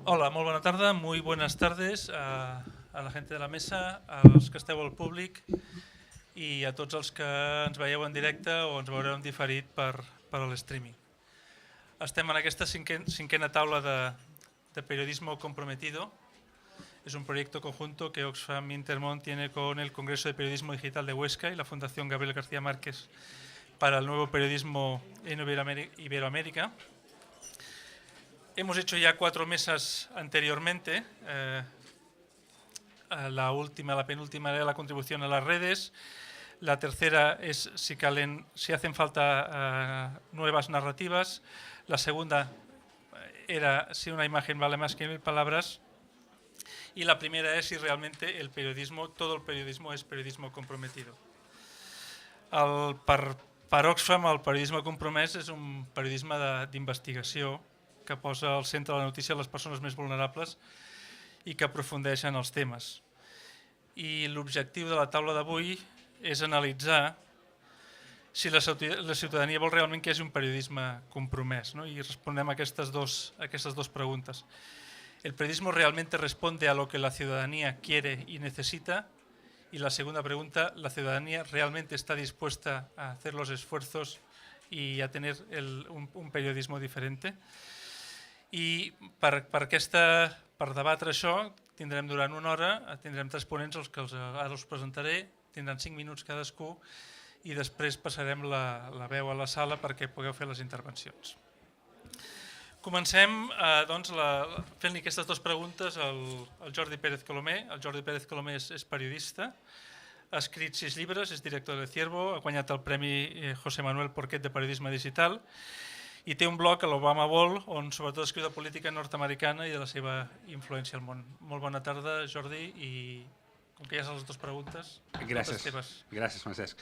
Hola, molt bona tarda, muy buenas tardes a la gente de la mesa, als que esteu al públic i a tots els que ens veieu en directe o ens veureu en diferit per l'streaming. Estem en aquesta cinquena taula de periodismo comprometido. Es un proyecto conjunto que Oxfam Intermont tiene con el Congreso de Periodismo Digital de Huesca y la Fundación Gabriel García Márquez para el nuevo periodismo en Iberoamérica. Hemos hecho ya 4 mesas anteriormente. La penúltima era la contribución a las redes. La tercera es si hacen falta nuevas narrativas. La segunda era si una imagen vale más que 1000 palabras. Y la primera es si realmente todo el periodismo es periodismo comprometido. Per Oxfam, el periodisme compromès és un periodisme d'investigació que posa al centre de la notícia les persones més vulnerables i que aprofundeix en els temes. I l'objectiu de la taula d'avui és analitzar si la ciutadania vol realment que hi hagi un periodisme compromès, ¿no? I respondem a aquestes dos preguntes. ¿El periodismo realmente responde a lo que la ciudadanía quiere y necesita? Y la segunda pregunta, ¿la ciudadanía realmente está dispuesta a hacer los esfuerzos y a tener un periodismo diferente? I per debatre això tindrem durant una hora, tindrem 3 ponents, els que ara us presentaré, tindran 5 minuts cadascú i després passarem la veu a la sala perquè pugueu fer les intervencions. Comencem fent-li aquestes 2 preguntes al Jordi Pérez Colomer. El Jordi Pérez Colomer és periodista, ha escrit 6 llibres, és director de Ciervo, ha guanyat el Premi José Manuel Porquet de Periodisme Digital i té un blog a l'Obama Ball on sobretot escriu de política nord-americana i de la seva influència al món. Molt bona tarda, Jordi, i com que ja són les 2 preguntes, Gracias, teves. gracias, Francesc.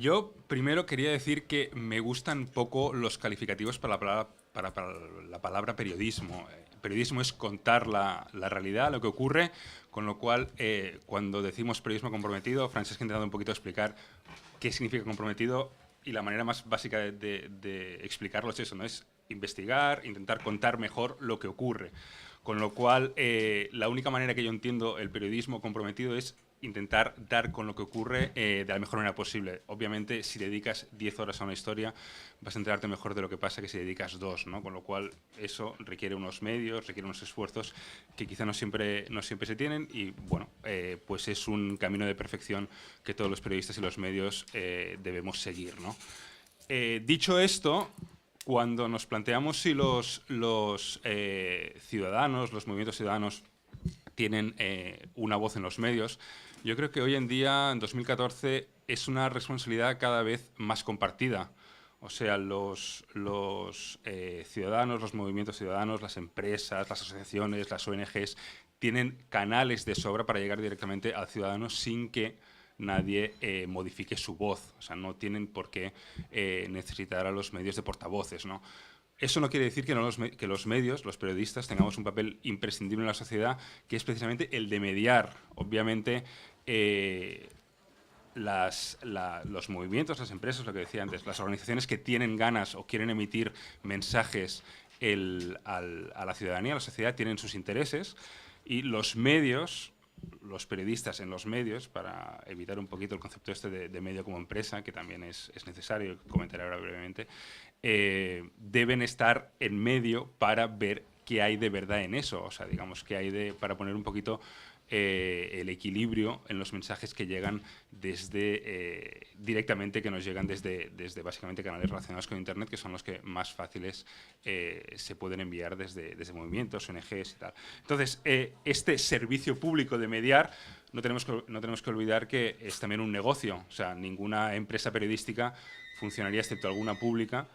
Yo primero quería decir que me gustan poco los calificativos para la palabra periodismo. Periodismo es contar la realidad, lo que ocurre, con lo cual cuando decimos periodismo comprometido, Francesc ha intentado un poquito explicar qué significa comprometido y la manera más básica de explicarlo es eso, ¿no? Es investigar, intentar contar mejor lo que ocurre. Con lo cual, la única manera que yo entiendo el periodismo comprometido es intentar dar con lo que ocurre de la mejor manera posible. Obviamente, si dedicas 10 horas a una historia, vas a enterarte mejor de lo que pasa que si dedicas 2, ¿no? Con lo cual, eso requiere unos medios, requiere unos esfuerzos que quizá no siempre se tienen y, bueno, pues es un camino de perfección que todos los periodistas y los medios debemos seguir, ¿no? Dicho esto, cuando nos planteamos si los ciudadanos, los movimientos ciudadanos, tienen una voz en los medios, yo creo que hoy en día, en 2014, es una responsabilidad cada vez más compartida. O sea, los ciudadanos, los movimientos ciudadanos, las empresas, las asociaciones, las ONGs, tienen canales de sobra para llegar directamente al ciudadano sin que nadie modifique su voz. O sea, no tienen por qué necesitar a los medios de portavoces, ¿no? Eso no quiere decir que los medios, los periodistas, tengamos un papel imprescindible en la sociedad, que es precisamente el de mediar. Obviamente, los movimientos, las empresas, lo que decía antes, las organizaciones que tienen ganas o quieren emitir mensajes a la ciudadanía, a la sociedad, tienen sus intereses, y los medios, los periodistas en los medios, para evitar un poquito el concepto este de medio como empresa, que también es necesario, comentaré ahora brevemente, deben estar en medio para ver qué hay de verdad en eso, o sea, digamos, qué hay para poner un poquito el equilibrio en los mensajes que llegan directamente, que nos llegan desde básicamente canales relacionados con Internet, que son los que más fáciles se pueden enviar desde movimientos, ONGs y tal. Entonces, este servicio público de mediar, no tenemos que olvidar que es también un negocio. O sea, ninguna empresa periodística funcionaría, excepto alguna pública,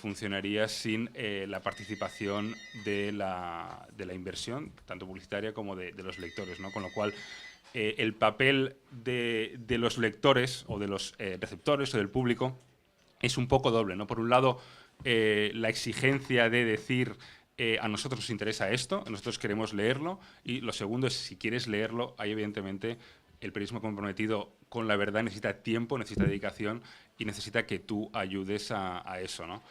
funcionaría sin la participación de la inversión, tanto publicitaria como de los lectores, ¿no? Con lo cual, el papel de los lectores o de los receptores o del público es un poco doble, ¿no? Por un lado, la exigencia de decir a nosotros nos interesa esto, nosotros queremos leerlo, y lo segundo es, si quieres leerlo, hay evidentemente el periodismo comprometido con la verdad necesita tiempo, necesita dedicación y necesita que tú ayudes a eso, ¿no?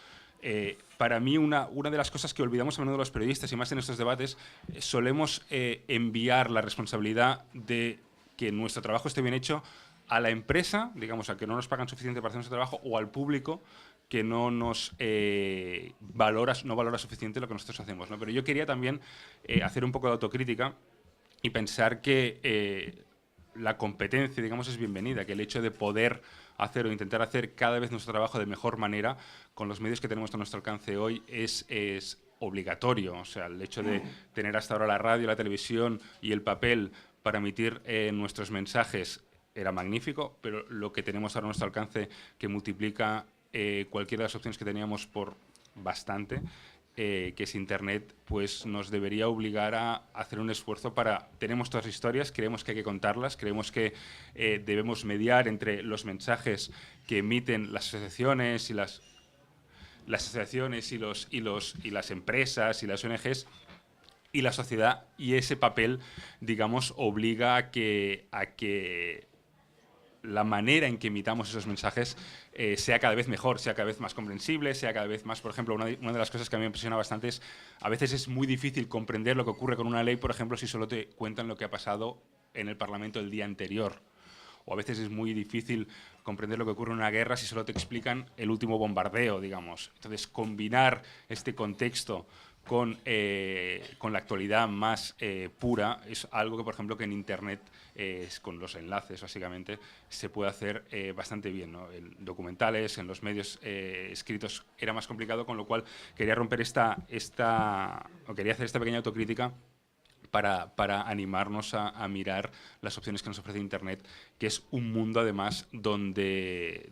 Para mí, una de las cosas que olvidamos a menudo los periodistas, y más en estos debates, solemos enviar la responsabilidad de que nuestro trabajo esté bien hecho a la empresa, digamos, a que no nos pagan suficiente para hacer nuestro trabajo, o al público, que no nos valora suficiente lo que nosotros hacemos, ¿no? Pero yo quería también hacer un poco de autocrítica y pensar que la competencia, digamos, es bienvenida, que el hecho de poder hacer o intentar hacer cada vez nuestro trabajo de mejor manera con los medios que tenemos a nuestro alcance hoy es obligatorio. O sea, el hecho de tener hasta ahora la radio, la televisión y el papel para emitir nuestros mensajes era magnífico, pero lo que tenemos ahora a nuestro alcance, que multiplica cualquiera de las opciones que teníamos por bastante, que es Internet, pues nos debería obligar a hacer un esfuerzo para... Tenemos todas las historias, creemos que hay que contarlas, creemos que debemos mediar entre los mensajes que emiten las asociaciones y las asociaciones y las empresas y las ONGs y la sociedad, y ese papel, digamos, obliga a que la manera en que emitamos esos mensajes sea cada vez mejor, sea cada vez más comprensible, sea cada vez más... Por ejemplo, una de las cosas que a mí me impresiona bastante es, a veces es muy difícil comprender lo que ocurre con una ley, por ejemplo, si solo te cuentan lo que ha pasado en el Parlamento el día anterior. O a veces es muy difícil comprender lo que ocurre en una guerra si solo te explican el último bombardeo, digamos. Entonces, combinar este contexto con la actualidad más pura es algo que, por ejemplo, que en Internet, con los enlaces, básicamente, se puede hacer bastante bien, ¿no? En documentales, en los medios escritos era más complicado, con lo cual quería romper quería hacer esta pequeña autocrítica para animarnos a mirar las opciones que nos ofrece Internet, que es un mundo, además, donde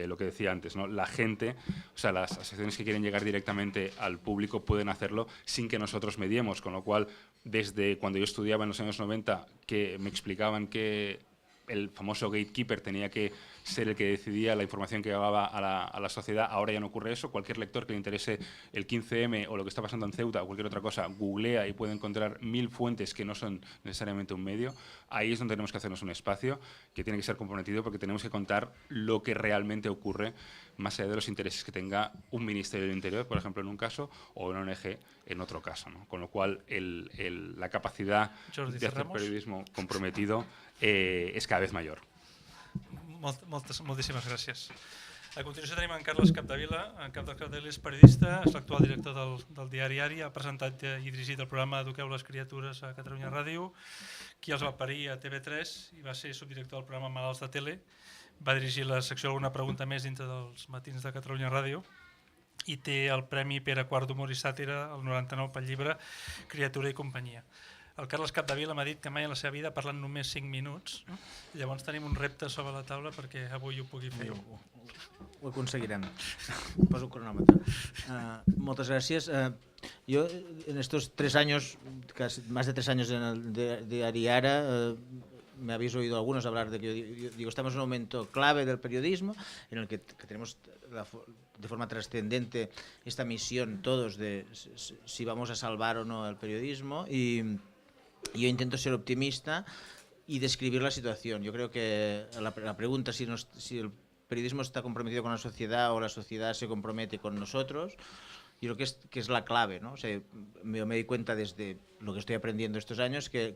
lo que decía antes, ¿no? La gente, o sea, las asociaciones que quieren llegar directamente al público pueden hacerlo sin que nosotros mediemos, con lo cual, desde cuando yo estudiaba en los años 90, que me explicaban que el famoso gatekeeper tenía que ser el que decidía la información que llegaba a la sociedad. Ahora ya no ocurre eso. Cualquier lector que le interese el 15M o lo que está pasando en Ceuta o cualquier otra cosa, googlea y puede encontrar 1000 fuentes que no son necesariamente un medio. Ahí es donde tenemos que hacernos un espacio que tiene que ser comprometido, porque tenemos que contar lo que realmente ocurre, más allá de los intereses que tenga un Ministerio del Interior, por ejemplo, en un caso, o una ONG en otro caso, ¿no? Con lo cual, la capacidad de hacer periodismo comprometido és cada vez mayor. Moltíssimes gràcies. A continuació tenim en Carles Capdevila. En Capdevila és periodista, és l'actual director del diari Ari, ha presentat i dirigit el programa Eduqueu les criatures a Catalunya Ràdio, qui els va parir a TV3 i va ser subdirector del programa Malalts de Tele, va dirigir la secció Alguna pregunta més dintre dels matins de Catalunya Ràdio i té el Premi Pere IV d'Humor i Sàtira, el 99, pel llibre Criatura i companyia. El Carles Capdevila m'ha dit que mai en la seva vida ha parlat només 5 minuts. Llavors tenim un repte sobre la taula perquè avui ho pugui fer. Ho aconseguirem. Poso un cronòmetre. Moltes gràcies. Yo en estos 3 años, casi más de 3 años en el diario Ara, me habéis oído algunos hablar de que yo digo, estamos en un momento clave del periodismo en el que tenemos de forma trascendente esta misión todos de si vamos a salvar o no el periodismo, y yo intento ser optimista y describir la situación. Yo creo que la pregunta si el periodismo está comprometido con la sociedad o la sociedad se compromete con nosotros, yo creo que es la clave, ¿no? O sea, me doy cuenta desde lo que estoy aprendiendo estos años que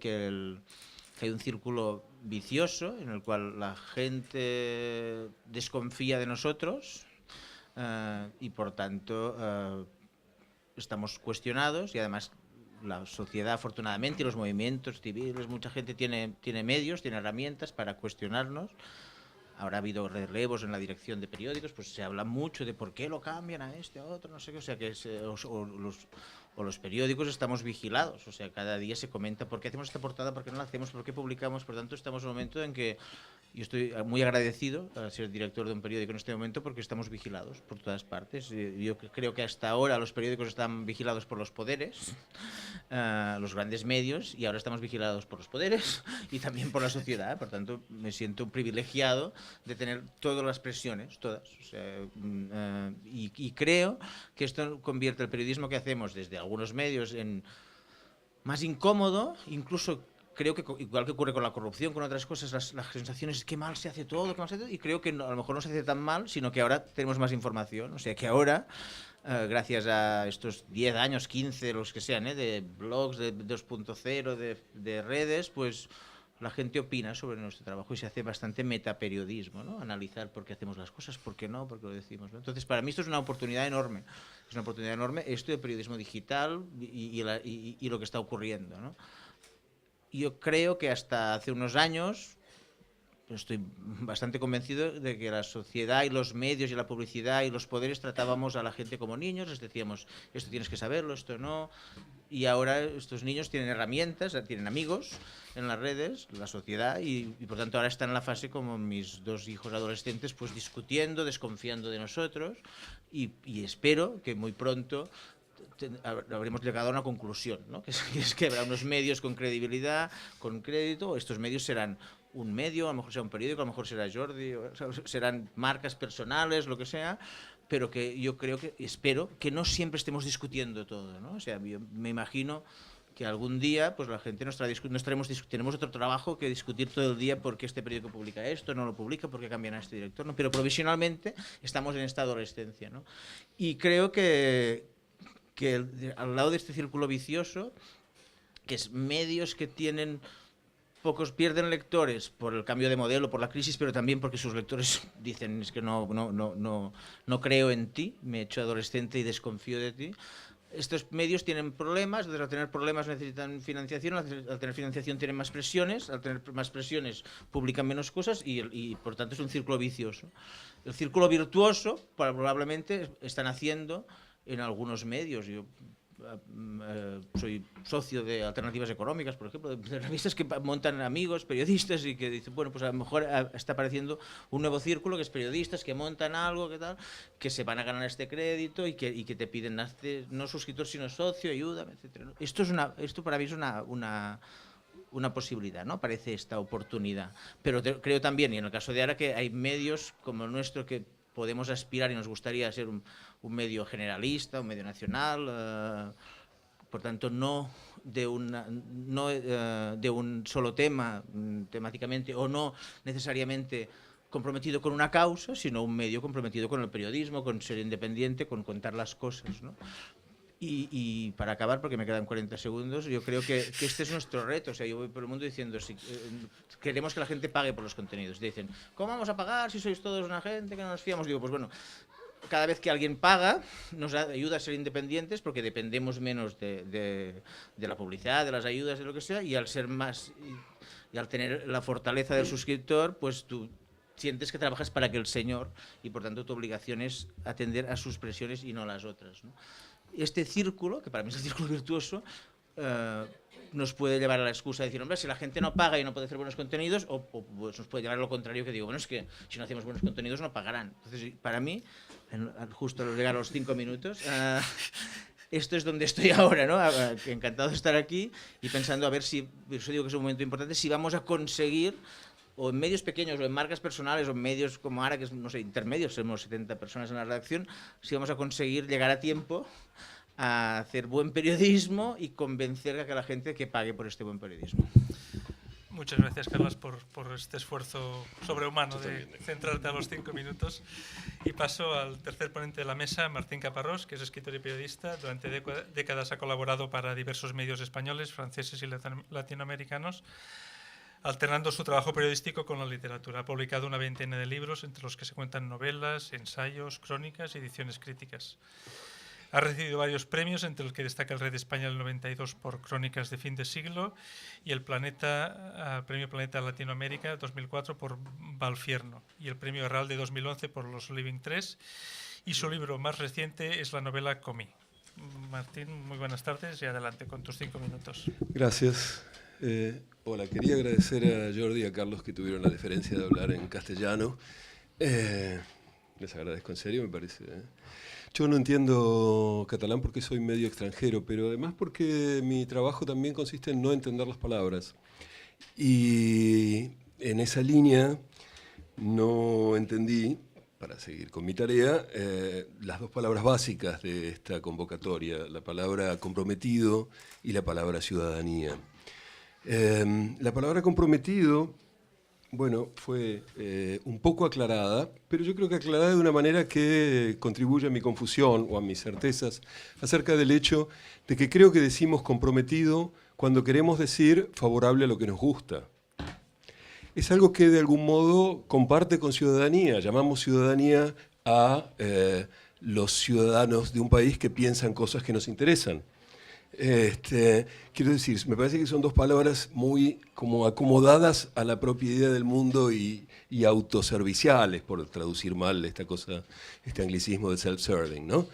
hay un círculo vicioso en el cual la gente desconfía de nosotros y por tanto estamos cuestionados, y además la sociedad, afortunadamente, y los movimientos civiles, mucha gente tiene medios, tiene herramientas para cuestionarnos. Ahora ha habido relevos en la dirección de periódicos, pues se habla mucho de por qué lo cambian a este, a otro, no sé qué, o sea que los periódicos estamos vigilados, o sea, cada día se comenta por qué hacemos esta portada, por qué no la hacemos, por qué publicamos. Por tanto, estamos en un momento en que yo estoy muy agradecido a ser director de un periódico en este momento, porque estamos vigilados por todas partes. Yo creo que hasta ahora los periódicos están vigilados por los poderes, los grandes medios, y ahora estamos vigilados por los poderes y también por la sociedad. Por tanto, me siento privilegiado de tener todas las presiones, todas. O sea, y creo que esto convierte el periodismo que hacemos desde algunos medios en más incómodo, incluso. Creo que igual que ocurre con la corrupción, con otras cosas, las sensaciones es que mal se hace todo, y creo que a lo mejor no se hace tan mal, sino que ahora tenemos más información. O sea que ahora gracias a estos 10 años, 15, los que sean, de blogs, de 2.0, de redes, pues la gente opina sobre nuestro trabajo y se hace bastante metaperiodismo, ¿no? Analizar por qué hacemos las cosas, por qué no, por qué lo decimos, ¿no? Entonces, para mí esto es una oportunidad enorme. Es una oportunidad enorme esto de periodismo digital y lo que está ocurriendo, ¿no? Yo creo que hasta hace unos años estoy bastante convencido de que la sociedad y los medios y la publicidad y los poderes tratábamos a la gente como niños, les decíamos, esto tienes que saberlo, esto no, y ahora estos niños tienen herramientas, tienen amigos en las redes, la sociedad, y por tanto ahora están en la fase como mis 2 hijos adolescentes, pues discutiendo, desconfiando de nosotros, y espero que muy pronto habremos llegado a una conclusión, ¿no? que es que habrá unos medios con credibilidad, con crédito. Estos medios serán un medio, a lo mejor será un periódico, a lo mejor será Jordi, o sea, serán marcas personales, lo que sea, pero que yo creo que, espero, que no siempre estemos discutiendo todo, ¿no? O sea, yo me imagino que algún día pues la gente tenemos otro trabajo que discutir todo el día por qué este periódico publica esto, no lo publica, por qué cambian a este director, ¿no? Pero provisionalmente estamos en esta adolescencia, ¿no? Y creo que al lado de este círculo vicioso, que es medios que tienen pocos pierden lectores por el cambio de modelo, por la crisis, pero también porque sus lectores dicen es que no creo en ti, me he hecho adolescente y desconfío de ti. Estos medios tienen problemas, entonces al tener problemas necesitan financiación, al tener financiación tienen más presiones, al tener más presiones publican menos cosas y por tanto es un círculo vicioso. El círculo virtuoso probablemente están haciendo en algunos medios. Yo soy socio de Alternativas Económicas, por ejemplo, de revistas que montan amigos, periodistas, y que dicen, bueno, pues a lo mejor está apareciendo un nuevo círculo que es periodistas que montan algo, que tal, que se van a ganar este crédito y que te piden no suscriptor sino socio, ayúdame, etcétera. Esto para mí es una posibilidad, ¿no? Parece esta oportunidad. Pero creo también, y en el caso de ahora, que hay medios como el nuestro que podemos aspirar y nos gustaría ser un medio generalista, un medio nacional, por tanto no de un solo tema temáticamente, o no necesariamente comprometido con una causa, sino un medio comprometido con el periodismo, con ser independiente, con contar las cosas, ¿no? Y para acabar, porque me quedan 40 segundos, yo creo que este es nuestro reto. O sea, yo voy por el mundo diciendo, si queremos que la gente pague por los contenidos. Dicen, ¿cómo vamos a pagar si sois todos una gente que no nos fiamos? Digo, pues bueno, cada vez que alguien paga, nos ayuda a ser independientes porque dependemos menos de la publicidad, de las ayudas, de lo que sea, y al ser más, y al tener la fortaleza del suscriptor, pues tú sientes que trabajas para que el señor, y por tanto tu obligación es atender a sus presiones y no a las otras, ¿no? Este círculo, que para mí es el círculo virtuoso, nos puede llevar a la excusa de decir, hombre, si la gente no paga y no puede hacer buenos contenidos, o pues nos puede llevar a lo contrario, que digo, bueno, es que si no hacemos buenos contenidos no pagarán. Entonces, para mí, justo al llegar a los 5 minutos, esto es donde estoy ahora, ¿no? Encantado de estar aquí y pensando a ver si, eso digo que es un momento importante, si vamos a conseguir, o en medios pequeños, o en marcas personales, o en medios como ahora, que es, no sé, intermedios, somos 70 personas en la redacción, si vamos a conseguir llegar a tiempo a hacer buen periodismo y convencer a que la gente que pague por este buen periodismo. Muchas gracias, Carles, por este esfuerzo sobrehumano de centrarte a los 5 minutos. Y paso al tercer ponente de la mesa, Martín Caparrós, que es escritor y periodista. Durante décadas ha colaborado para diversos medios españoles, franceses y latinoamericanos, alternando su trabajo periodístico con la literatura. Ha publicado una veintena de libros, entre los que se cuentan novelas, ensayos, crónicas y ediciones críticas. Ha recibido varios premios, entre los que destaca el Rey de España en el 92 por Crónicas de fin de siglo y el Premio Planeta Latinoamérica 2004 por Valfierno y el Premio Herralde 2011 por Los Living 3, y su libro más reciente es la novela Comí. Martín, muy buenas tardes y adelante con tus 5 minutos. Gracias. Hola, quería agradecer a Jordi y a Carlos que tuvieron la deferencia de hablar en castellano. Les agradezco en serio, me parece. Yo no entiendo catalán porque soy medio extranjero, pero además porque mi trabajo también consiste en no entender las palabras. Y en esa línea no entendí, para seguir con mi tarea, las 2 palabras básicas de esta convocatoria, la palabra comprometido y la palabra ciudadanía. La palabra comprometido bueno, fue un poco aclarada, pero yo creo que aclarada de una manera que contribuye a mi confusión o a mis certezas acerca del hecho de que creo que decimos comprometido cuando queremos decir favorable a lo que nos gusta. Es algo que de algún modo comparte con ciudadanía. Llamamos ciudadanía a los ciudadanos de un país que piensan cosas que nos interesan. Quiero decir, me parece que son dos palabras muy como acomodadas a la propia idea del mundo y autoserviciales, por traducir mal esta cosa, este anglicismo de self-serving, ¿no?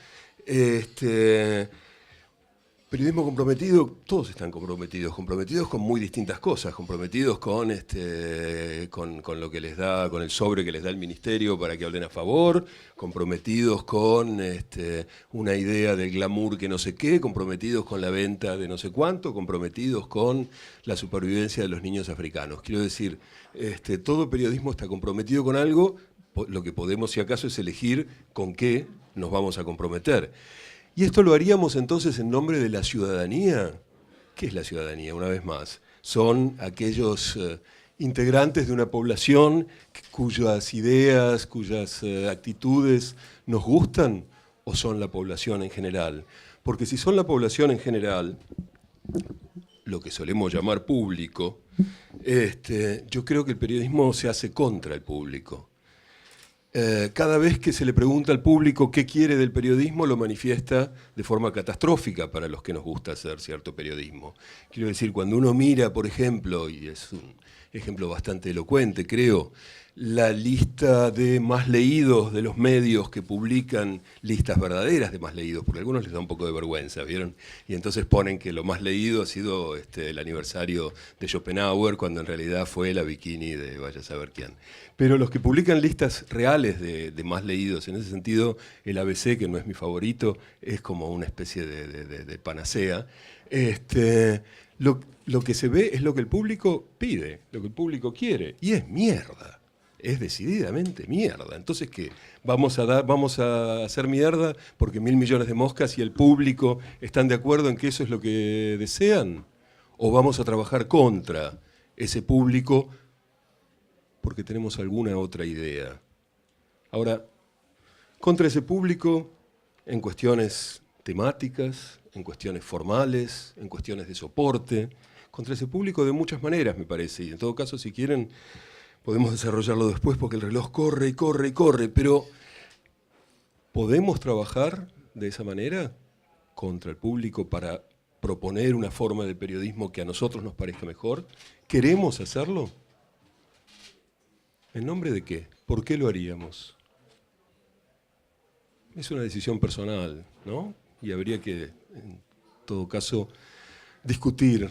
Periodismo comprometido, todos están comprometidos con muy distintas cosas, comprometidos con lo que les da, con el sobre que les da el ministerio para que hablen a favor, comprometidos con una idea del glamour que no sé qué, comprometidos con la venta de no sé cuánto, comprometidos con la supervivencia de los niños africanos. Quiero decir, todo periodismo está comprometido con algo, lo que podemos si acaso es elegir con qué nos vamos a comprometer. ¿Y esto lo haríamos entonces en nombre de la ciudadanía? ¿Qué es la ciudadanía? Una vez más, son aquellos integrantes de una población cuyas ideas, cuyas actitudes nos gustan, o son la población en general. Porque si son la población en general, lo que solemos llamar público, yo creo que el periodismo se hace contra el público. Cada vez que se le pregunta al público qué quiere del periodismo, lo manifiesta de forma catastrófica para los que nos gusta hacer cierto periodismo. Quiero decir, cuando uno mira, por ejemplo, y es un ejemplo bastante elocuente, creo, la lista de más leídos de los medios que publican listas verdaderas de más leídos, porque a algunos les da un poco de vergüenza, ¿vieron? Y entonces ponen que lo más leído ha sido el aniversario de Schopenhauer, cuando en realidad fue la bikini de vaya a saber quién. Pero los que publican listas reales de más leídos, en ese sentido, el ABC, que no es mi favorito, es como una especie de panacea. Lo que se ve es lo que el público pide, lo que el público quiere, y es mierda. Es decididamente mierda. Entonces, ¿qué? ¿Vamos a hacer mierda porque 1.000 millones de moscas y el público están de acuerdo en que eso es lo que desean? ¿O vamos a trabajar contra ese público porque tenemos alguna otra idea? Ahora, contra ese público en cuestiones temáticas, en cuestiones formales, en cuestiones de soporte, contra ese público de muchas maneras, me parece. Y en todo caso, si quieren, podemos desarrollarlo después porque el reloj corre y corre y corre, pero ¿podemos trabajar de esa manera contra el público para proponer una forma de periodismo que a nosotros nos parezca mejor? ¿Queremos hacerlo? ¿En nombre de qué? ¿Por qué lo haríamos? Es una decisión personal, ¿no? Y habría que, en todo caso, discutir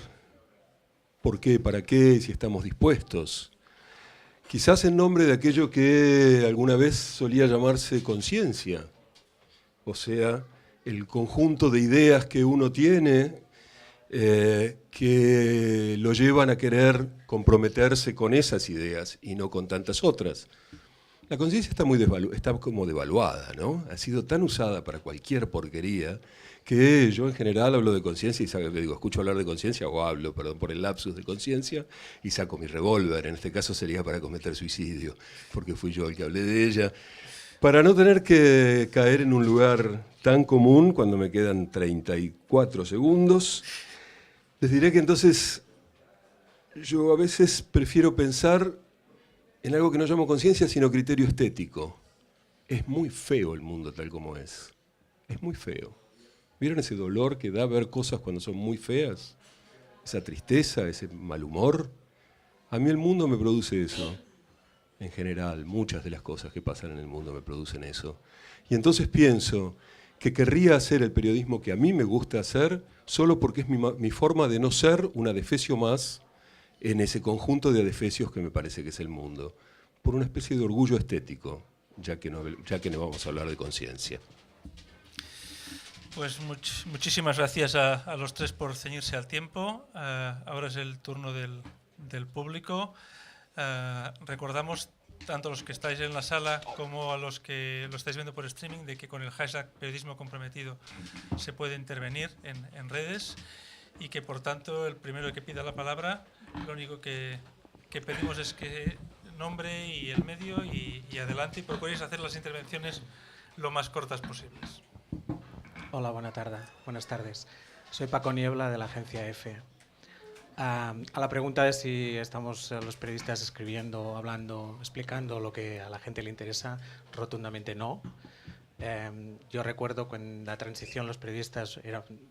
por qué, para qué, si estamos dispuestos. Quizás en nombre de aquello que alguna vez solía llamarse conciencia, o sea, el conjunto de ideas que uno tiene que lo llevan a querer comprometerse con esas ideas y no con tantas otras. La conciencia está como devaluada, ¿no? Ha sido tan usada para cualquier porquería que yo en general hablo de conciencia y digo, escucho hablar de conciencia o hablo, perdón por el lapsus de conciencia, y saco mi revólver. En este caso sería para cometer suicidio, porque fui yo el que hablé de ella. Para no tener que caer en un lugar tan común, cuando me quedan 34 segundos, les diré que entonces yo a veces prefiero pensar en algo que no llamo conciencia, sino criterio estético. Es muy feo el mundo tal como es. Es muy feo. ¿Vieron ese dolor que da ver cosas cuando son muy feas? Esa tristeza, ese mal humor. A mí el mundo me produce eso. En general, muchas de las cosas que pasan en el mundo me producen eso. Y entonces pienso que querría hacer el periodismo que a mí me gusta hacer solo porque es mi forma de no ser un adefesio más en ese conjunto de adefesios que me parece que es el mundo, por una especie de orgullo estético, ya que no vamos a hablar de conciencia. Pues muchísimas gracias a los tres por ceñirse al tiempo. Ahora es el turno del público. Recordamos, tanto a los que estáis en la sala como a los que lo estáis viendo por streaming, de que con el hashtag Periodismo Comprometido se puede intervenir en redes y que, por tanto, el primero que pida la palabra, lo único que pedimos es que nombre y el medio y adelante, y procuréis hacer las intervenciones lo más cortas posibles. Hola, buenas tardes. Soy Paco Niebla de la agencia EFE. A la pregunta de si estamos los periodistas escribiendo, hablando, explicando lo que a la gente le interesa, rotundamente no. Yo recuerdo que en la transición los periodistas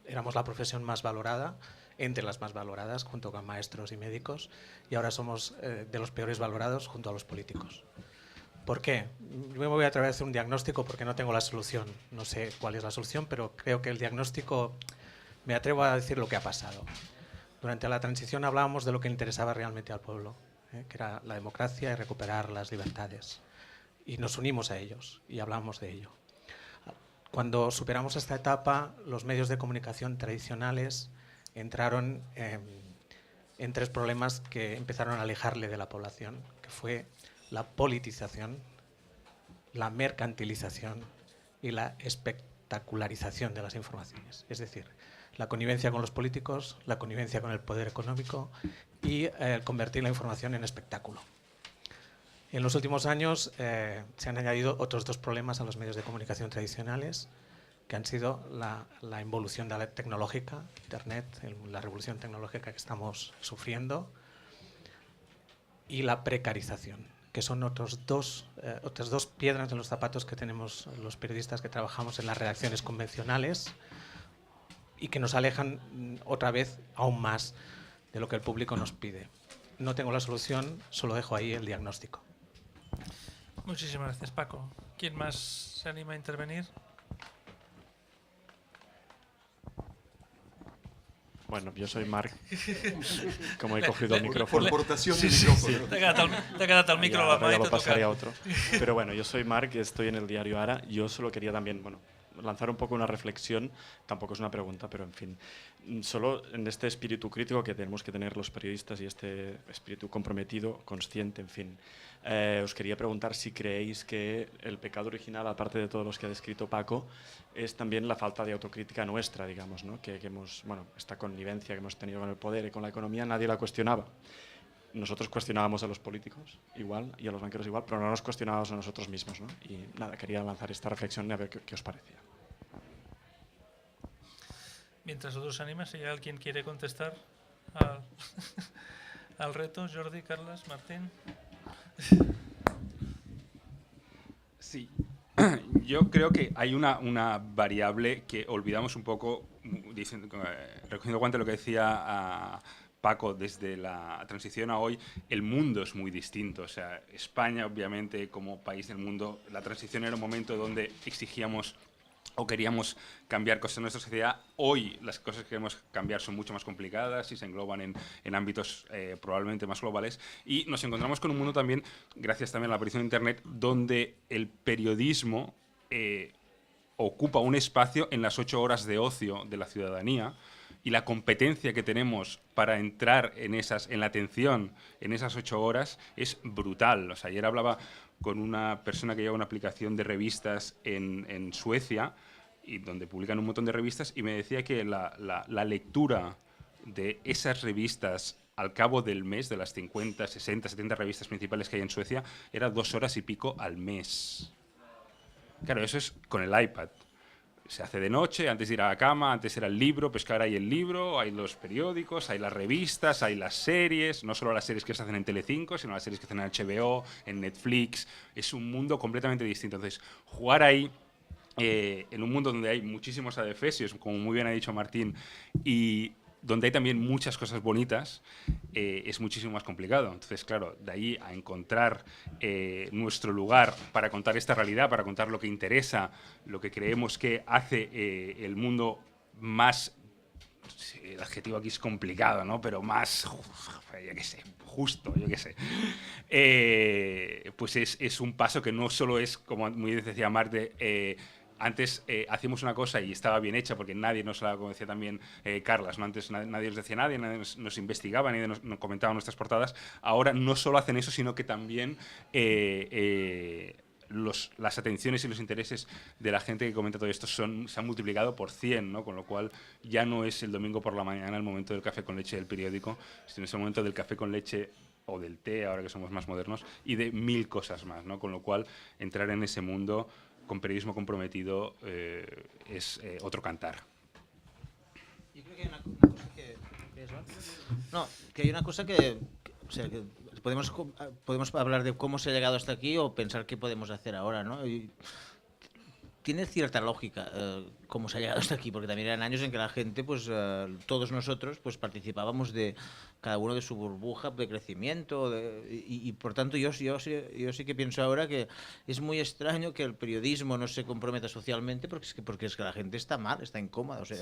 éramos la profesión más valorada, entre las más valoradas, junto con maestros y médicos, y ahora somos de los peores valorados junto a los políticos. ¿Por qué? Yo me voy a atrever a hacer un diagnóstico porque no tengo la solución. No sé cuál es la solución, pero creo que el diagnóstico, me atrevo a decir lo que ha pasado. Durante la transición hablábamos de lo que interesaba realmente al pueblo, que era la democracia y recuperar las libertades. Y nos unimos a ellos y hablamos de ello. Cuando superamos esta etapa, los medios de comunicación tradicionales entraron en tres problemas que empezaron a alejarle de la población, que fue la politización, la mercantilización y la espectacularización de las informaciones. Es decir, la connivencia con los políticos, la connivencia con el poder económico y convertir la información en espectáculo. En los últimos años se han añadido otros dos problemas a los medios de comunicación tradicionales, que han sido la involución tecnológica, Internet, la revolución tecnológica que estamos sufriendo, y la precarización, que son otras dos piedras en los zapatos que tenemos los periodistas que trabajamos en las redacciones convencionales y que nos alejan otra vez aún más de lo que el público nos pide. No tengo la solución, solo dejo ahí el diagnóstico. Muchísimas gracias, Paco. ¿Quién más se anima a intervenir? Bueno, yo soy Marc, como he cogido el micrófono. Por portación del micrófono. T'ha quedat el micro a la mà Ya i lo t'ha pasaré a tocat. otro. Pero bueno, yo soy Marc, estoy en el diario Ara. Yo solo quería también, bueno, lanzar un poco una reflexión, tampoco es una pregunta, pero en fin. Solo en este espíritu crítico que tenemos que tener los periodistas y este espíritu comprometido, consciente, en fin. Os quería preguntar si creéis que el pecado original, aparte de todos los que ha descrito Paco, es también la falta de autocrítica nuestra, digamos, ¿no? Que hemos, bueno, esta connivencia que hemos tenido con el poder y con la economía, nadie la cuestionaba. Nosotros cuestionábamos a los políticos igual y a los banqueros igual, pero no nos cuestionábamos a nosotros mismos, ¿no? Y nada, quería lanzar esta reflexión y a ver qué os parecía. Mientras otros se animan, si hay alguien que quiere contestar al, al reto, Jordi, Carles, Martín. Sí, yo creo que hay una variable que olvidamos un poco, recogiendo guante lo que decía Paco, desde la transición a hoy, el mundo es muy distinto. O sea, España, obviamente, como país del mundo, la transición era un momento donde exigíamos o queríamos cambiar cosas en nuestra sociedad. Hoy las cosas que queremos cambiar son mucho más complicadas y se engloban en ámbitos probablemente más globales, y nos encontramos con un mundo también, gracias también a la aparición de Internet, donde el periodismo ocupa un espacio en las 8 horas de ocio de la ciudadanía, y la competencia que tenemos para entrar en la atención en esas 8 horas es brutal. O sea, ayer hablaba con una persona que lleva una aplicación de revistas en Suecia, y donde publican un montón de revistas, y me decía que la lectura de esas revistas al cabo del mes, de las 50, 60, 70 revistas principales que hay en Suecia, era 2 horas y pico al mes. Claro, eso es con el iPad. Se hace de noche, antes de ir a la cama, antes era el libro, pues que ahora hay el libro, hay los periódicos, hay las revistas, hay las series, no solo las series que se hacen en Telecinco, sino las series que se hacen en HBO, en Netflix. Es un mundo completamente distinto. Entonces, jugar ahí, en un mundo donde hay muchísimos adefesios, como muy bien ha dicho Martín, y donde hay también muchas cosas bonitas, es muchísimo más complicado. Entonces, claro, de ahí a encontrar nuestro lugar para contar esta realidad, para contar lo que interesa, lo que creemos que hace el mundo más, el adjetivo aquí es complicado, ¿no? Pero más, yo qué sé, justo, yo qué sé. Pues es un paso que no solo es, como muy bien decía Marte, antes hacíamos una cosa y estaba bien hecha porque nadie nos la, como decía también Carlas, ¿no? Antes nadie nos decía nadie nos investigaba, nadie nos comentaba nuestras portadas. Ahora no solo hacen eso, sino que también las atenciones y los intereses de la gente que comenta todo esto se han multiplicado por 100, ¿no? Con lo cual ya no es el domingo por la mañana el momento del café con leche del periódico, sino es el momento del café con leche o del té, ahora que somos más modernos, y de 1000 cosas más, ¿no? Con lo cual, entrar en ese mundo con periodismo comprometido es otro cantar. Yo creo que hay una cosa que... No, que hay una cosa que... O sea, que podemos hablar de cómo se ha llegado hasta aquí o pensar qué podemos hacer ahora, ¿no? Y tiene cierta lógica cómo se ha llegado hasta aquí, porque también eran años en que la gente, pues todos nosotros, pues participábamos de cada uno de su burbuja de crecimiento, y por tanto yo sí que pienso ahora que es muy extraño que el periodismo no se comprometa socialmente, porque es que la gente está mal, está incómoda, o sea,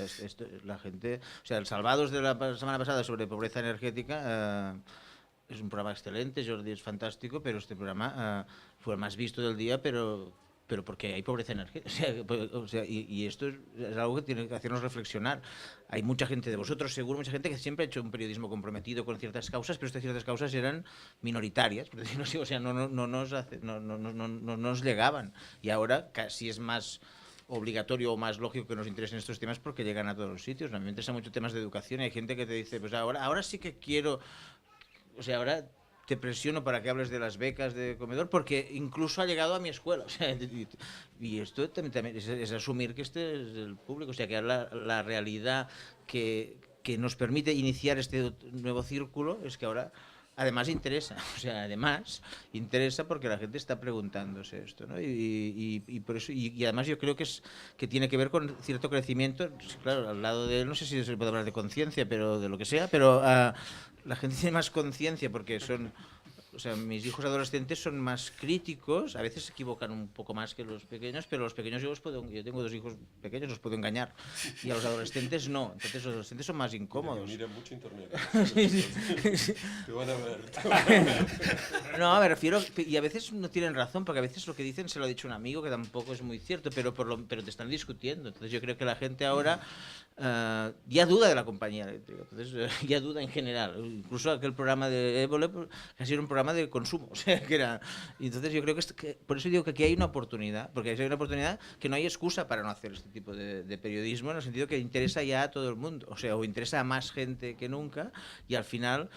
la gente, o sea, el Salvados de la semana pasada sobre pobreza energética es un programa excelente, Jordi es fantástico, pero este programa fue el más visto del día, pero porque hay pobreza energética. O sea, y esto es algo que tiene que hacernos reflexionar. Hay mucha gente de vosotros, seguro, mucha gente que siempre ha hecho un periodismo comprometido con ciertas causas, pero estas ciertas causas eran minoritarias, por decirlo así, o sea, no nos llegaban. Y ahora casi es más obligatorio o más lógico que nos interesen estos temas porque llegan a todos los sitios. A mí me interesan mucho temas de educación y hay gente que te dice, pues ahora sí que quiero... O sea, ahora te presiono para que hables de las becas de comedor porque incluso ha llegado a mi escuela. O sea, y esto también es asumir que este es el público, o sea, que la realidad que nos permite iniciar este nuevo círculo es que ahora además interesa, o sea, además interesa porque la gente está preguntándose esto, ¿no? Y por eso, y además yo creo que tiene que ver con cierto crecimiento, claro, al lado de, no sé si se puede hablar de conciencia, pero de lo que sea, pero la gente tiene más conciencia porque son... O sea, mis hijos adolescentes son más críticos, a veces se equivocan un poco más que los pequeños, pero los pequeños yo tengo 2 hijos pequeños, los puedo engañar, y a los adolescentes no, entonces los adolescentes son más incómodos. Mira mucho internet. Sí. Te van a ver. No, me refiero, y a veces no tienen razón, porque a veces lo que dicen se lo ha dicho un amigo, que tampoco es muy cierto, pero te están discutiendo. Entonces yo creo que la gente ahora ya duda de la compañía eléctrica, entonces ya duda en general. Incluso aquel programa de Évole, que ha sido un programa de consumo, o sea, que era... Y entonces yo creo que por eso digo que aquí hay una oportunidad, porque hay una oportunidad que no hay excusa para no hacer este tipo de periodismo, en el sentido que interesa ya a todo el mundo, o sea, o interesa a más gente que nunca, y al final...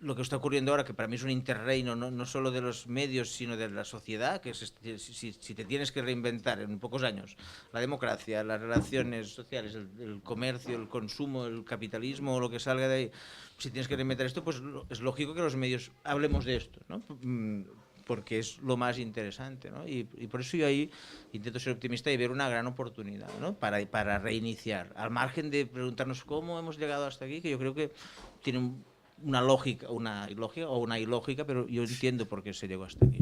lo que está ocurriendo ahora, que para mí es un interreino, no solo de los medios, sino de la sociedad, que si te tienes que reinventar en pocos años, la democracia, las relaciones sociales, el comercio, el consumo, el capitalismo, o lo que salga de ahí, si tienes que reinventar esto, pues es lógico que los medios hablemos de esto, ¿no? Porque es lo más interesante, ¿no? Y por eso yo ahí intento ser optimista y ver una gran oportunidad, ¿no? Para reiniciar, al margen de preguntarnos cómo hemos llegado hasta aquí, que yo creo que tiene una lógica o una ilógica, pero yo entiendo por qué se llegó hasta aquí.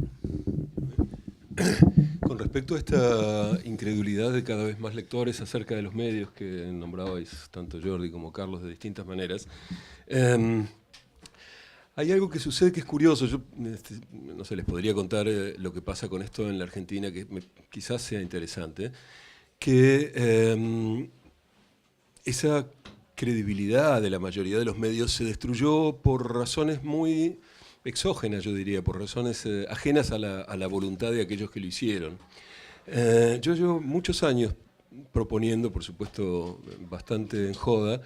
Con respecto a esta incredulidad de cada vez más lectores acerca de los medios que nombrabais tanto Jordi como Carlos de distintas maneras, hay algo que sucede que es curioso. Yo no sé, les podría contar lo que pasa con esto en la Argentina, que quizás sea interesante, que esa credibilidad de la mayoría de los medios se destruyó por razones muy exógenas, yo diría, por razones ajenas a la voluntad de aquellos que lo hicieron. Yo llevo muchos años proponiendo, por supuesto bastante en joda,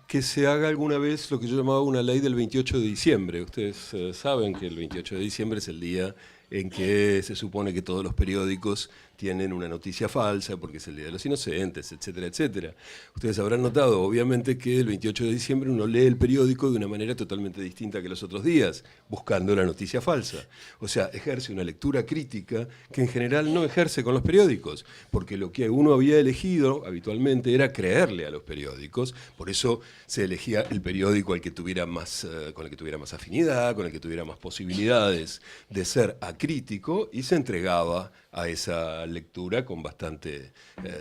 que se haga alguna vez lo que yo llamaba una ley del 28 de diciembre. Ustedes saben que el 28 de diciembre es el día en que se supone que todos los periódicos tienen una noticia falsa porque es el Día de los Inocentes, etcétera, etcétera. Ustedes habrán notado, obviamente, que el 28 de diciembre uno lee el periódico de una manera totalmente distinta que los otros días, buscando la noticia falsa. O sea, ejerce una lectura crítica que en general no ejerce con los periódicos, porque lo que uno había elegido habitualmente era creerle a los periódicos, por eso se elegía el periódico al que tuviera más, con el que tuviera más afinidad, con el que tuviera más posibilidades de ser acrítico, y se entregaba a esa lectura con bastante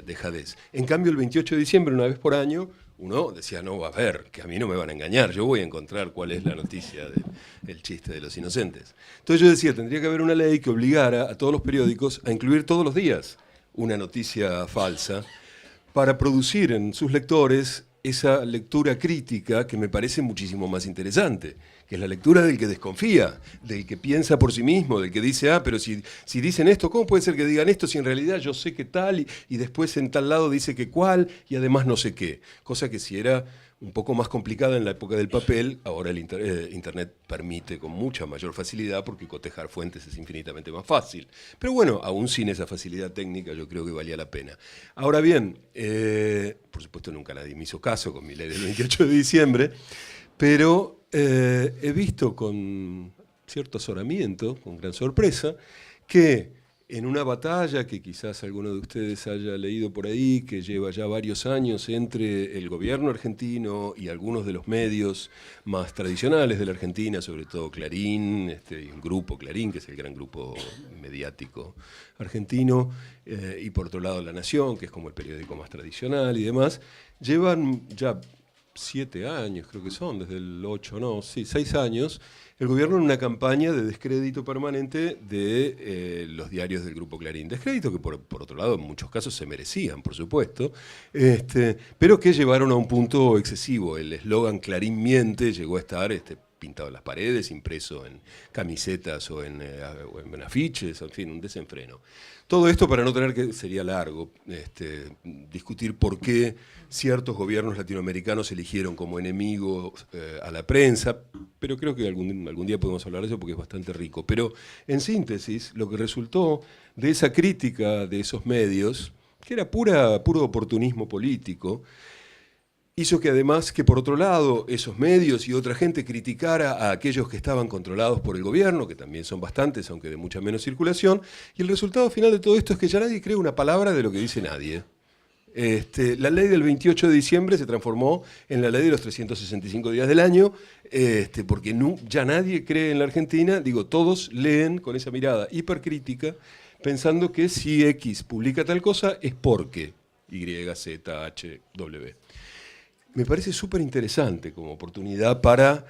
dejadez. En cambio, el 28 de diciembre, una vez por año, uno decía, no, a ver, que a mí no me van a engañar, yo voy a encontrar cuál es la noticia del chiste de los inocentes. Entonces yo decía, tendría que haber una ley que obligara a todos los periódicos a incluir todos los días una noticia falsa para producir en sus lectores esa lectura crítica que me parece muchísimo más interesante, que es la lectura del que desconfía, del que piensa por sí mismo, del que dice, pero si dicen esto, ¿cómo puede ser que digan esto si en realidad yo sé que tal y después en tal lado dice que cual y además no sé qué? Cosa que si era un poco más complicada en la época del papel, ahora el Internet permite con mucha mayor facilidad porque cotejar fuentes es infinitamente más fácil. Pero bueno, aún sin esa facilidad técnica yo creo que valía la pena. Ahora bien, por supuesto nunca nadie me hizo caso con mi ley del 28 de diciembre, pero he visto con cierto azoramiento, con gran sorpresa, que en una batalla que quizás alguno de ustedes haya leído por ahí, que lleva ya varios años entre el gobierno argentino y algunos de los medios más tradicionales de la Argentina, sobre todo Clarín, y un grupo Clarín, que es el gran grupo mediático argentino, y por otro lado La Nación, que es como el periódico más tradicional y demás, llevan ya 7 años, creo que son, desde el 8, no, sí, 6 años, el gobierno en una campaña de descrédito permanente de los diarios del Grupo Clarín. Descrédito que, por otro lado, en muchos casos se merecían, por supuesto, pero que llevaron a un punto excesivo. El eslogan Clarín miente llegó a estar pintado en las paredes, impreso en camisetas o en afiches, en fin, un desenfreno. Todo esto para no tener que, sería largo, discutir por qué ciertos gobiernos latinoamericanos eligieron como enemigo a la prensa, pero creo que algún día podemos hablar de eso porque es bastante rico. Pero en síntesis, lo que resultó de esa crítica de esos medios, que era puro oportunismo político, hizo que además, que por otro lado, esos medios y otra gente criticara a aquellos que estaban controlados por el gobierno, que también son bastantes, aunque de mucha menos circulación, y el resultado final de todo esto es que ya nadie cree una palabra de lo que dice nadie. La ley del 28 de diciembre se transformó en la ley de los 365 días del año, porque ya nadie cree en la Argentina, todos leen con esa mirada hipercrítica, pensando que si X publica tal cosa es porque Y, Z, H, W. Me parece súper interesante como oportunidad para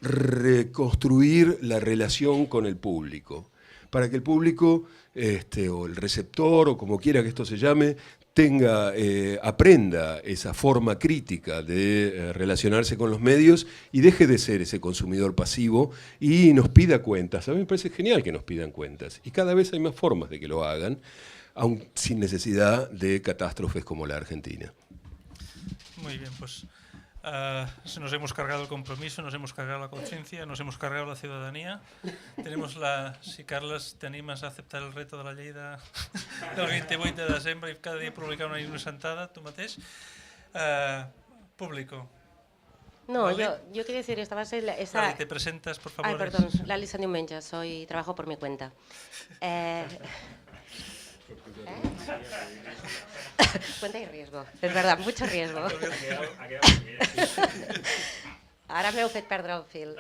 reconstruir la relación con el público, para que el público, o el receptor, o como quiera que esto se llame, aprenda esa forma crítica de relacionarse con los medios y deje de ser ese consumidor pasivo y nos pida cuentas. A mí me parece genial que nos pidan cuentas y cada vez hay más formas de que lo hagan, aun sin necesidad de catástrofes como la Argentina. Muy bien, pues nos hemos cargado el compromiso, nos hemos cargado la conciencia, nos hemos cargado la ciudadanía. Si Carles, te animes a aceptar el reto de la llei del 28 de desembre i cada dia publicar una innocentada, tu mateix. Público. No, ¿Vale? yo quería decir, esta va a ser... Vale, te presentas, por favor. Ay, perdón, Lali Sandium Menja, trabajo por mi cuenta. Cuenta y riesgo, es verdad, mucho riesgo. Ahora m'heu fet perdre el fil.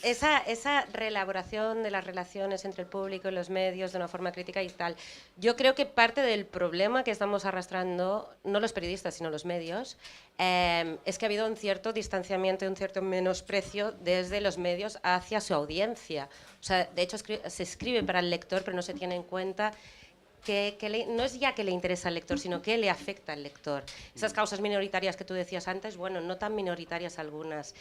Esa reelaboración de las relaciones entre el público y los medios de una forma crítica y tal, yo creo que parte del problema que estamos arrastrando, no los periodistas sino los medios, es que ha habido un cierto distanciamiento y un cierto menosprecio desde los medios hacia su audiencia. O sea, de hecho se escribe para el lector, pero no se tiene en cuenta no es ya que le interesa al lector, sino que le afecta al lector. Esas causas minoritarias que tú decías antes, bueno, no tan minoritarias algunas.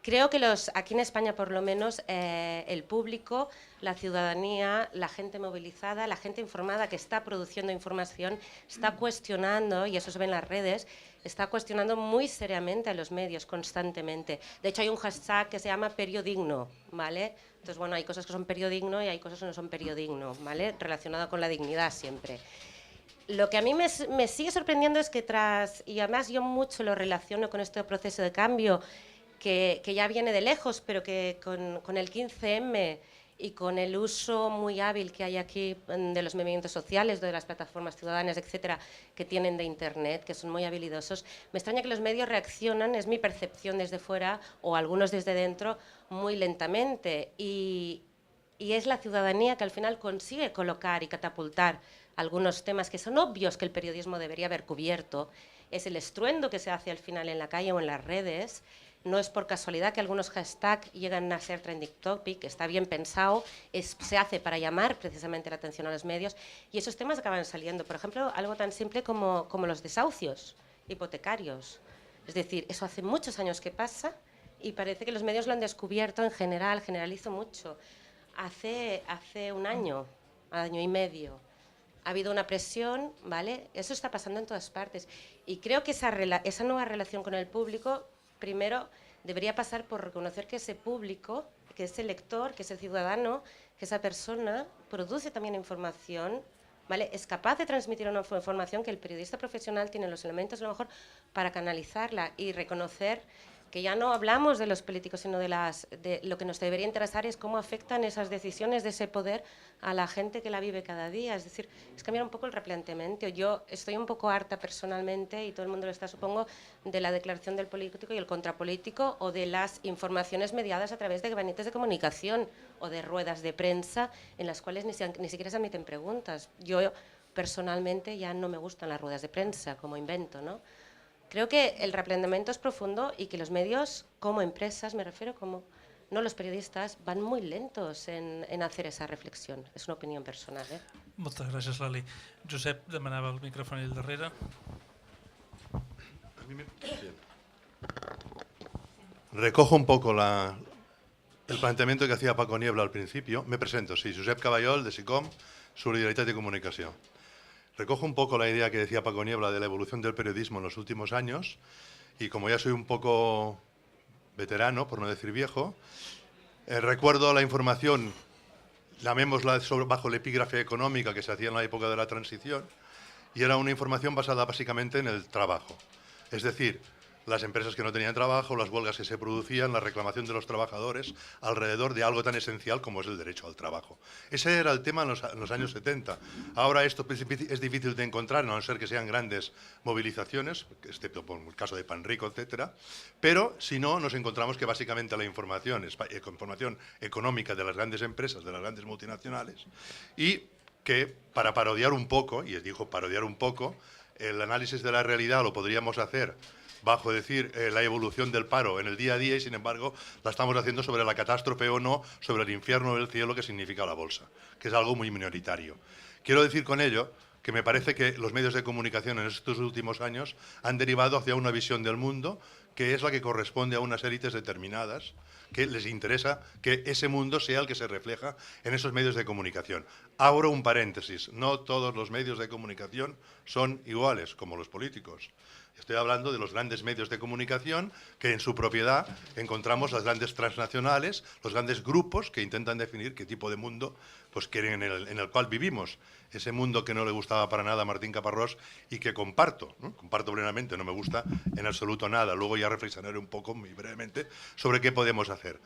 Creo que aquí en España, por lo menos, el público, la ciudadanía, la gente movilizada, la gente informada que está produciendo información, está cuestionando, y eso se ve en las redes, está cuestionando muy seriamente a los medios constantemente. De hecho, hay un hashtag que se llama periodigno, ¿vale? Entonces, bueno, hay cosas que son periodigno y hay cosas que no son periodigno, ¿vale? Relacionado con la dignidad siempre. Lo que a mí me sigue sorprendiendo es que y además yo mucho lo relaciono con este proceso de cambio, que ya viene de lejos, pero que con el 15M y con el uso muy hábil que hay aquí de los movimientos sociales, de las plataformas ciudadanas, etcétera, que tienen de Internet, que son muy habilidosos, me extraña que los medios reaccionan, es mi percepción desde fuera, o algunos desde dentro, muy lentamente. Y es la ciudadanía que al final consigue colocar y catapultar algunos temas que son obvios que el periodismo debería haber cubierto. Es el estruendo que se hace al final en la calle o en las redes. No es por casualidad que algunos hashtags llegan a ser trending topic, está bien pensado, se hace para llamar precisamente la atención a los medios y esos temas acaban saliendo. Por ejemplo, algo tan simple como los desahucios hipotecarios. Es decir, eso hace muchos años que pasa y parece que los medios lo han descubierto en general, generalizo mucho. Hace un año y medio, ha habido una presión, ¿vale? Eso está pasando en todas partes. Y creo que esa nueva relación con el público, primero, debería pasar por reconocer que ese público, que ese lector, que ese ciudadano, que esa persona produce también información, ¿vale? Es capaz de transmitir una información que el periodista profesional tiene los elementos a lo mejor para canalizarla y reconocer que ya no hablamos de los políticos, sino de lo que nos debería interesar es cómo afectan esas decisiones de ese poder a la gente que la vive cada día. Es decir, es cambiar un poco el replanteamiento. Yo estoy un poco harta personalmente, y todo el mundo lo está, supongo, de la declaración del político y el contrapolítico, o de las informaciones mediadas a través de gabinetes de comunicación o de ruedas de prensa en las cuales ni siquiera se admiten preguntas. Yo personalmente ya no me gustan las ruedas de prensa como invento, ¿no? Creo que el replanteamiento es profundo y que los medios, como empresas, me refiero, como no los periodistas, van muy lentos en hacer esa reflexión. És una opinió personal. Moltes gràcies, Lali. Josep demanava el micròfon al darrere. Recojo un poco el planteamiento que hacía Paco Niebla al principio. Me presento, sí, Josep Caballol, de SICOM, Solidaritat i Comunicació. Recojo un poco la idea que decía Paco Niebla de la evolución del periodismo en los últimos años, y como ya soy un poco veterano, por no decir viejo, recuerdo la información, llamémosla bajo el epígrafe económica, que se hacía en la época de la transición, y era una información basada básicamente en el trabajo. Es decir, las empresas que no tenían trabajo, las huelgas que se producían, la reclamación de los trabajadores alrededor de algo tan esencial como es el derecho al trabajo. Ese era el tema en los años 70. Ahora esto es difícil de encontrar, a no ser que sean grandes movilizaciones, excepto por el caso de Panrico, etcétera. Pero si no, nos encontramos que básicamente la información es información económica de las grandes empresas, de las grandes multinacionales, y que para parodiar un poco, y digo parodiar un poco, el análisis de la realidad lo podríamos hacer bajo decir la evolución del paro en el día a día, y sin embargo la estamos haciendo sobre la catástrofe o no, sobre el infierno o el cielo que significa la bolsa, que es algo muy minoritario. Quiero decir con ello que me parece que los medios de comunicación en estos últimos años han derivado hacia una visión del mundo que es la que corresponde a unas élites determinadas, que les interesa que ese mundo sea el que se refleja en esos medios de comunicación. Abro un paréntesis, no todos los medios de comunicación son iguales, como los políticos. Estoy hablando de los grandes medios de comunicación que en su propiedad encontramos las grandes transnacionales, los grandes grupos que intentan definir qué tipo de mundo pues, quieren en el cual vivimos. Ese mundo que no le gustaba para nada a Martín Caparrós y que comparto, ¿no? Comparto plenamente, no me gusta en absoluto nada. Luego ya reflexionaré un poco, muy brevemente, sobre qué podemos hacer.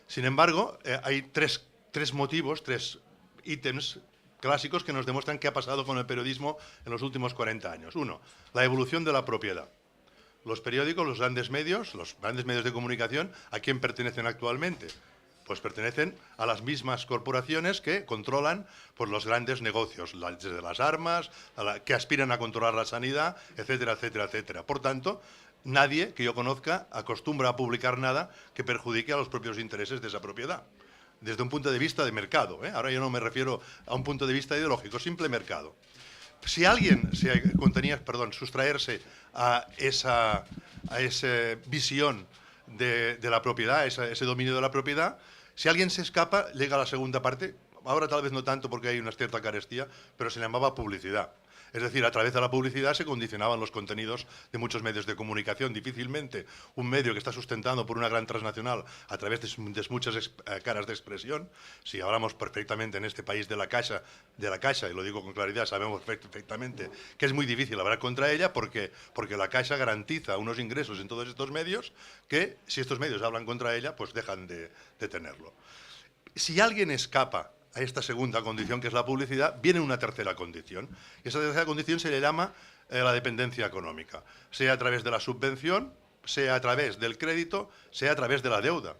Sin embargo, hay tres motivos, tres ítems clásicos que nos demuestran qué ha pasado con el periodismo en los últimos 40 años. Uno, la evolución de la propiedad. Los periódicos, los grandes medios de comunicación, ¿a quién pertenecen actualmente? Pues pertenecen a las mismas corporaciones que controlan pues, los grandes negocios, desde las armas, que aspiran a controlar la sanidad, etcétera, etcétera, etcétera. Por tanto, nadie que yo conozca acostumbra a publicar nada que perjudique a los propios intereses de esa propiedad, desde un punto de vista de mercado. Ahora yo no me refiero a un punto de vista ideológico, simple mercado. Si alguien sustraerse a esa visión de la propiedad, ese dominio de la propiedad, si alguien se escapa, llega a la segunda parte. Ahora tal vez no tanto porque hay una cierta carestía, pero se llamaba publicidad. Es decir, a través de la publicidad se condicionaban los contenidos de muchos medios de comunicación. Difícilmente un medio que está sustentado por una gran transnacional a través de muchas caras de expresión, si hablamos perfectamente en este país de la Caixa, y lo digo con claridad, sabemos perfectamente que es muy difícil hablar contra ella porque la Caixa garantiza unos ingresos en todos estos medios que, si estos medios hablan contra ella, pues dejan de tenerlo. Si alguien escapa a esta segunda condición, que es la publicidad, viene una tercera condición. Y esa tercera condición se le llama la dependencia económica, sea a través de la subvención, sea a través del crédito, sea a través de la deuda.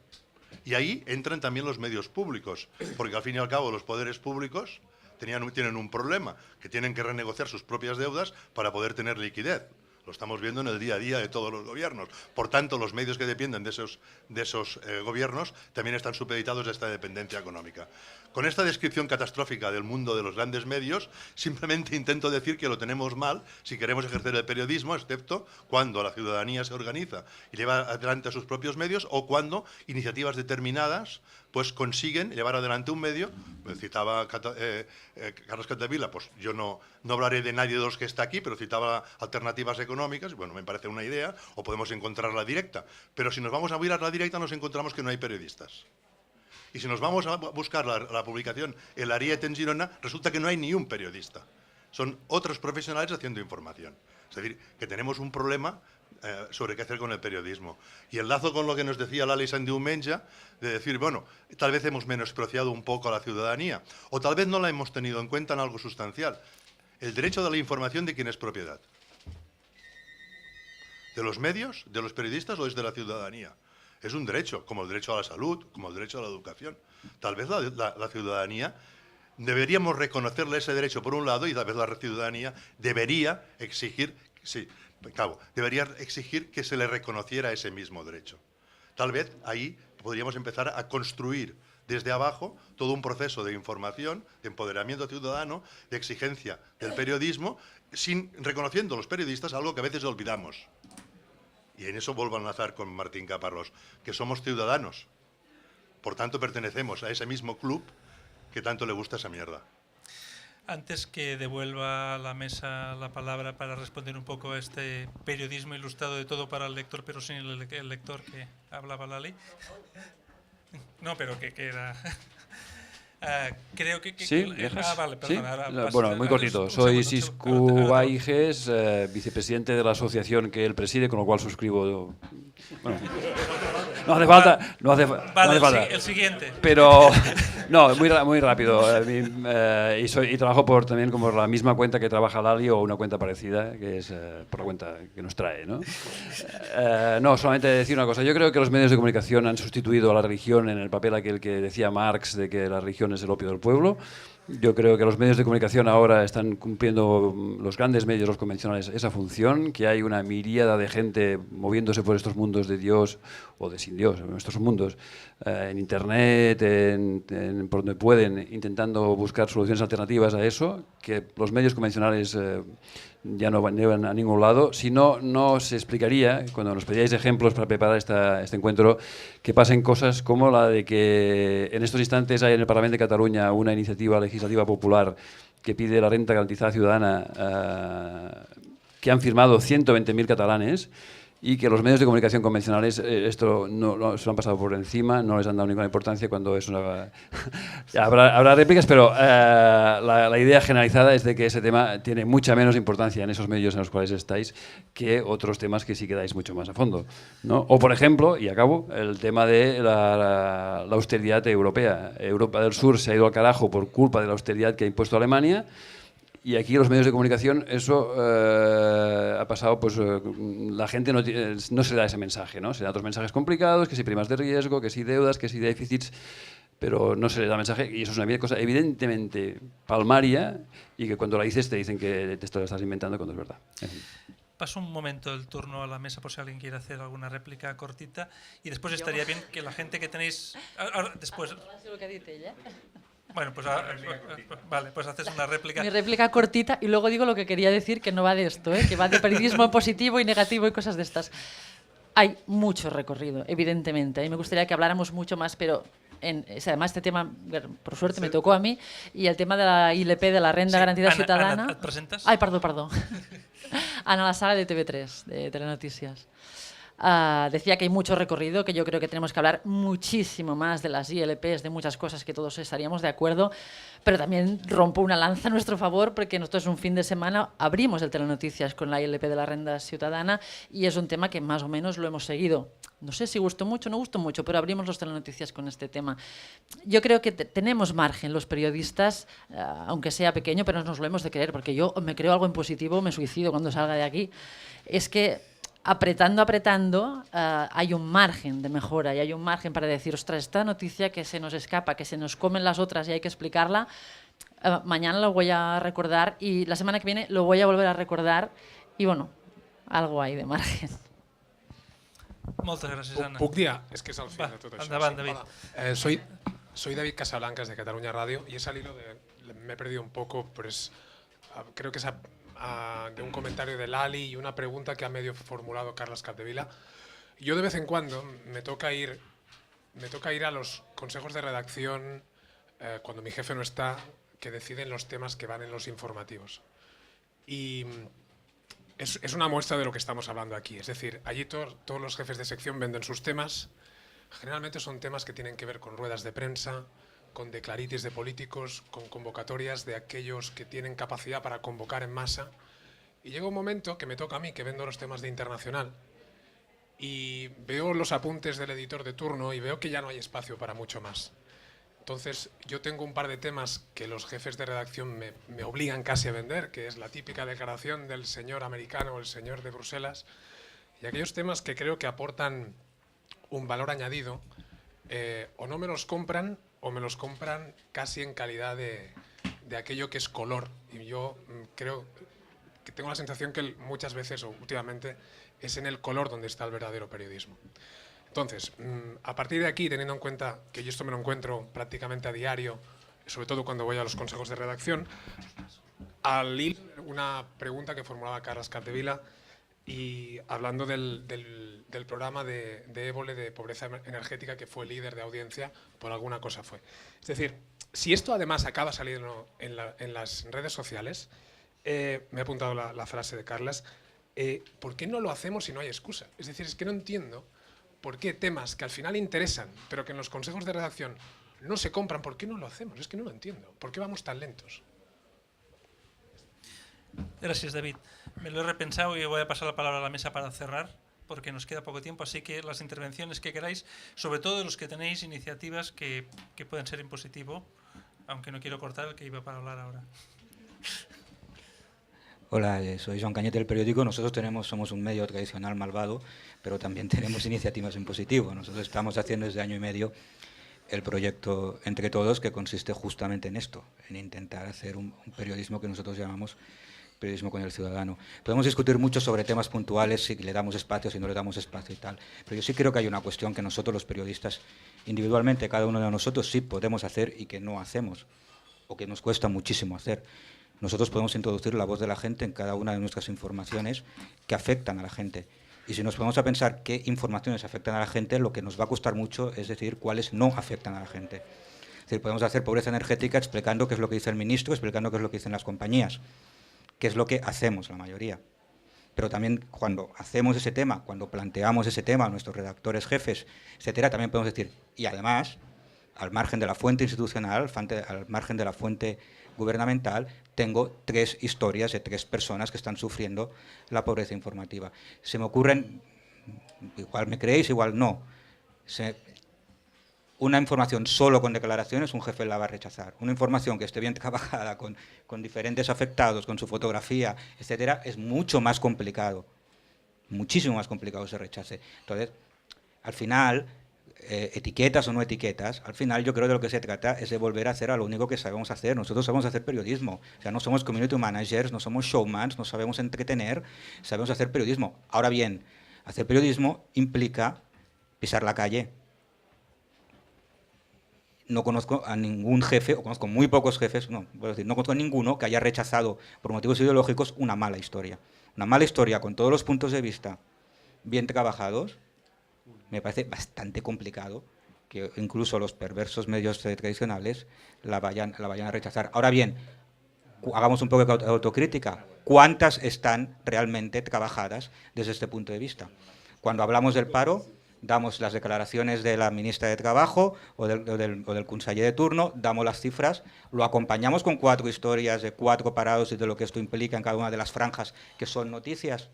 Y ahí entran también los medios públicos, porque al fin y al cabo los poderes públicos tienen un problema, que tienen que renegociar sus propias deudas para poder tener liquidez. Lo estamos viendo en el día a día de todos los gobiernos. Por tanto, los medios que dependen de esos gobiernos también están supeditados a esta dependencia económica. Con esta descripción catastrófica del mundo de los grandes medios, simplemente intento decir que lo tenemos mal si queremos ejercer el periodismo, excepto cuando la ciudadanía se organiza y lleva adelante a sus propios medios, o cuando iniciativas determinadas pues consiguen llevar adelante un medio. Me citaba Carlos Capdevila, pues yo no hablaré de nadie de los que está aquí, pero citaba alternativas económicas, bueno, me parece una idea, o podemos encontrar la directa. Pero si nos vamos a mirar la directa, nos encontramos que no hay periodistas. Y si nos vamos a buscar la publicación El Ariete en Girona, resulta que no hay ni un periodista. Son otros profesionales haciendo información. Es decir, que tenemos un problema sobre qué hacer con el periodismo. Y enlazo con lo que nos decía Lali Sandiumenja, de decir, bueno, tal vez hemos menospreciado un poco a la ciudadanía, o tal vez no la hemos tenido en cuenta en algo sustancial. El derecho de la información, ¿de quién es propiedad? ¿De los medios, de los periodistas o es de la ciudadanía? Es un derecho, como el derecho a la salud, como el derecho a la educación. Tal vez la ciudadanía, deberíamos reconocerle ese derecho por un lado, y tal vez la ciudadanía debería exigir, debería exigir que se le reconociera ese mismo derecho. Tal vez ahí podríamos empezar a construir desde abajo todo un proceso de información, de empoderamiento ciudadano, de exigencia del periodismo, reconociendo a los periodistas algo que a veces olvidamos. Y en eso vuelvo a enlazar con Martín Caparrós, que somos ciudadanos. Por tanto, pertenecemos a ese mismo club que tanto le gusta esa mierda. Antes que devuelva a la mesa la palabra para responder un poco a este periodismo ilustrado de todo para el lector, pero sin el lector que hablaba Lali. No, pero que era... creo que... ¿Sí? ¿Dejas? Vale, perdona. ¿Sí? Bueno, muy cortito. Soy Siscu Baiges, vicepresidente de la asociación que él preside, con lo cual suscribo... Bueno, no hace falta. Vale, el siguiente. Pero, no, muy rápido. Y trabajo también como la misma cuenta que trabaja Lali, o una cuenta parecida, que es por la cuenta que nos trae, ¿no? No, solamente decir una cosa. Yo creo que los medios de comunicación han sustituido a la religión en el papel aquel que decía Marx, de que la religión es el opio del pueblo. Yo creo que los medios de comunicación ahora están cumpliendo, los grandes medios, los convencionales, esa función, que hay una miríada de gente moviéndose por estos mundos de Dios o de sin Dios, en estos mundos, en Internet, por donde pueden, intentando buscar soluciones alternativas a eso, que los medios convencionales ya no van a ningún lado. Si no, no se explicaría, cuando nos pedíais ejemplos para preparar este encuentro, que pasen cosas como la de que en estos instantes hay en el Parlamento de Cataluña una iniciativa legislativa popular que pide la renta garantizada ciudadana, que han firmado 120.000 catalanes, y que los medios de comunicación convencionales esto no se lo han pasado por encima, no les han dado ninguna importancia cuando es una... habrá réplicas, pero la idea generalizada es de que ese tema tiene mucha menos importancia en esos medios en los cuales estáis que otros temas que sí que dais mucho más a fondo, ¿no? O, por ejemplo, y acabo, el tema de la austeridad europea. Europa del Sur se ha ido al carajo por culpa de la austeridad que ha impuesto Alemania. Y aquí los medios de comunicación eso ha pasado, pues la gente no se da ese mensaje, ¿no? Se dan otros mensajes complicados, que si primas de riesgo, que si deudas, que si déficits, pero no se le da mensaje, y eso es una cosa evidentemente palmaria, y que cuando la dices te dicen que te lo estás inventando cuando es verdad. En fin. Paso un momento el turno a la mesa por si alguien quiere hacer alguna réplica cortita, y después estaría bien que la gente que tenéis... después... Bueno, pues vale, pues haces una réplica. Mi réplica cortita y luego digo lo que quería decir, que no va de esto, que va de periodismo positivo y negativo y cosas de estas. Hay mucho recorrido, evidentemente. A mí me gustaría que habláramos mucho más, pero además este tema, por suerte, me tocó a mí, y el tema de la ILP, de la Renda Garantida Ciutadana... Ana, ¿te presentas? Ay, perdón. Ana La Sala, de TV3, de Telenoticias. Decía que hay mucho recorrido, que yo creo que tenemos que hablar muchísimo más de las ILPs, de muchas cosas que todos estaríamos de acuerdo, pero también rompo una lanza a nuestro favor, porque nosotros un fin de semana abrimos el Telenoticias con la ILP de la Renda Ciudadana, y es un tema que más o menos lo hemos seguido. No sé si gustó mucho o no gustó mucho, pero abrimos los Telenoticias con este tema. Yo creo que tenemos margen los periodistas, aunque sea pequeño, pero nos lo hemos de creer, porque yo me creo algo en positivo, me suicido cuando salga de aquí. Es que apretando, hay un margen de mejora, y hay un margen para decir, ostras, esta noticia que se nos escapa, que se nos comen las otras y hay que explicarla, mañana lo voy a recordar, y la semana que viene lo voy a volver a recordar, y bueno, algo hay de margen. Moltes gràcies, Anna. Puc dir? És que és el Va, fin de tot això. endavant, David. Hola. Soy David Casablancas de Cataluña Radio y es al hilo de... Me he perdido un poco, pero creo que es de un comentario de Lali y una pregunta que ha medio formulado Carles Capdevila. Yo de vez en cuando me toca ir a los consejos de redacción cuando mi jefe no está, que deciden los temas que van en los informativos. Y es una muestra de lo que estamos hablando aquí. Es decir, allí todos los jefes de sección venden sus temas. Generalmente son temas que tienen que ver con ruedas de prensa, con declaritis de políticos, con convocatorias de aquellos que tienen capacidad para convocar en masa. Y llega un momento que me toca a mí, que vendo los temas de internacional, y veo los apuntes del editor de turno y veo que ya no hay espacio para mucho más. Entonces, yo tengo un par de temas que los jefes de redacción me obligan casi a vender, que es la típica declaración del señor americano o el señor de Bruselas, y aquellos temas que creo que aportan un valor añadido, o no me los compran, o me los compran casi en calidad de aquello que es color. Y yo creo que tengo la sensación que muchas veces, o últimamente, es en el color donde está el verdadero periodismo. Entonces, a partir de aquí, teniendo en cuenta que yo esto me lo encuentro prácticamente a diario, sobre todo cuando voy a los consejos de redacción, al hilo una pregunta que formulaba Carles Capdevila, y hablando del programa de Évole de pobreza energética, que fue líder de audiencia, por alguna cosa fue. Es decir, si esto además acaba saliendo en las redes sociales, me he apuntado la frase de Carles, ¿por qué no lo hacemos si no hay excusa? Es decir, es que no entiendo por qué temas que al final interesan, pero que en los consejos de redacción no se compran, ¿por qué no lo hacemos? Es que no lo entiendo. ¿Por qué vamos tan lentos? Gracias, David. Me lo he repensado y voy a pasar la palabra a la mesa para cerrar, porque nos queda poco tiempo, así que las intervenciones que queráis, sobre todo los que tenéis iniciativas que pueden ser en positivo, aunque no quiero cortar el que iba para hablar ahora. Hola, soy Joan Cañete del periódico. Nosotros somos un medio tradicional malvado, pero también tenemos iniciativas en positivo. Nosotros estamos haciendo desde año y medio el proyecto Entre Todos, que consiste justamente en esto, en intentar hacer un periodismo que nosotros llamamos periodismo con el ciudadano. Podemos discutir mucho sobre temas puntuales, si le damos espacio, si no le damos espacio y tal, pero yo sí creo que hay una cuestión que nosotros los periodistas, individualmente, cada uno de nosotros, sí podemos hacer y que no hacemos, o que nos cuesta muchísimo hacer. Nosotros podemos introducir la voz de la gente en cada una de nuestras informaciones que afectan a la gente. Y si nos ponemos a pensar qué informaciones afectan a la gente, lo que nos va a costar mucho es decir cuáles no afectan a la gente. Es decir, podemos hacer pobreza energética explicando qué es lo que dice el ministro, explicando qué es lo que dicen las compañías, qué es lo que hacemos la mayoría. Pero también cuando hacemos ese tema, cuando planteamos ese tema a nuestros redactores jefes, etcétera, también podemos decir, y además, al margen de la fuente institucional, al margen de la fuente gubernamental, tengo 3 historias de 3 personas que están sufriendo la pobreza informativa. Se me ocurren, igual me creéis, igual no, una información solo con declaraciones, un jefe la va a rechazar. Una información que esté bien trabajada, con diferentes afectados, con su fotografía, etcétera, es mucho más complicado, muchísimo más complicado que se rechace. Entonces, al final, etiquetas o no etiquetas, al final yo creo que de lo que se trata es de volver a hacer a lo único que sabemos hacer. Nosotros sabemos hacer periodismo, o sea, no somos community managers, no somos showmans, no sabemos entretener, sabemos hacer periodismo. Ahora bien, hacer periodismo implica pisar la calle. No conozco a ningún jefe, o conozco muy pocos jefes, no conozco a ninguno que haya rechazado por motivos ideológicos una mala historia. Una mala historia con todos los puntos de vista bien trabajados, me parece bastante complicado que incluso los perversos medios tradicionales la vayan a rechazar. Ahora bien, hagamos un poco de autocrítica. ¿Cuántas están realmente trabajadas desde este punto de vista? Cuando hablamos del paro, damos las declaraciones de la ministra de Trabajo o del conseller de turno, damos las cifras, lo acompañamos con 4 historias de 4 parados y de lo que esto implica en cada una de las franjas que son noticias.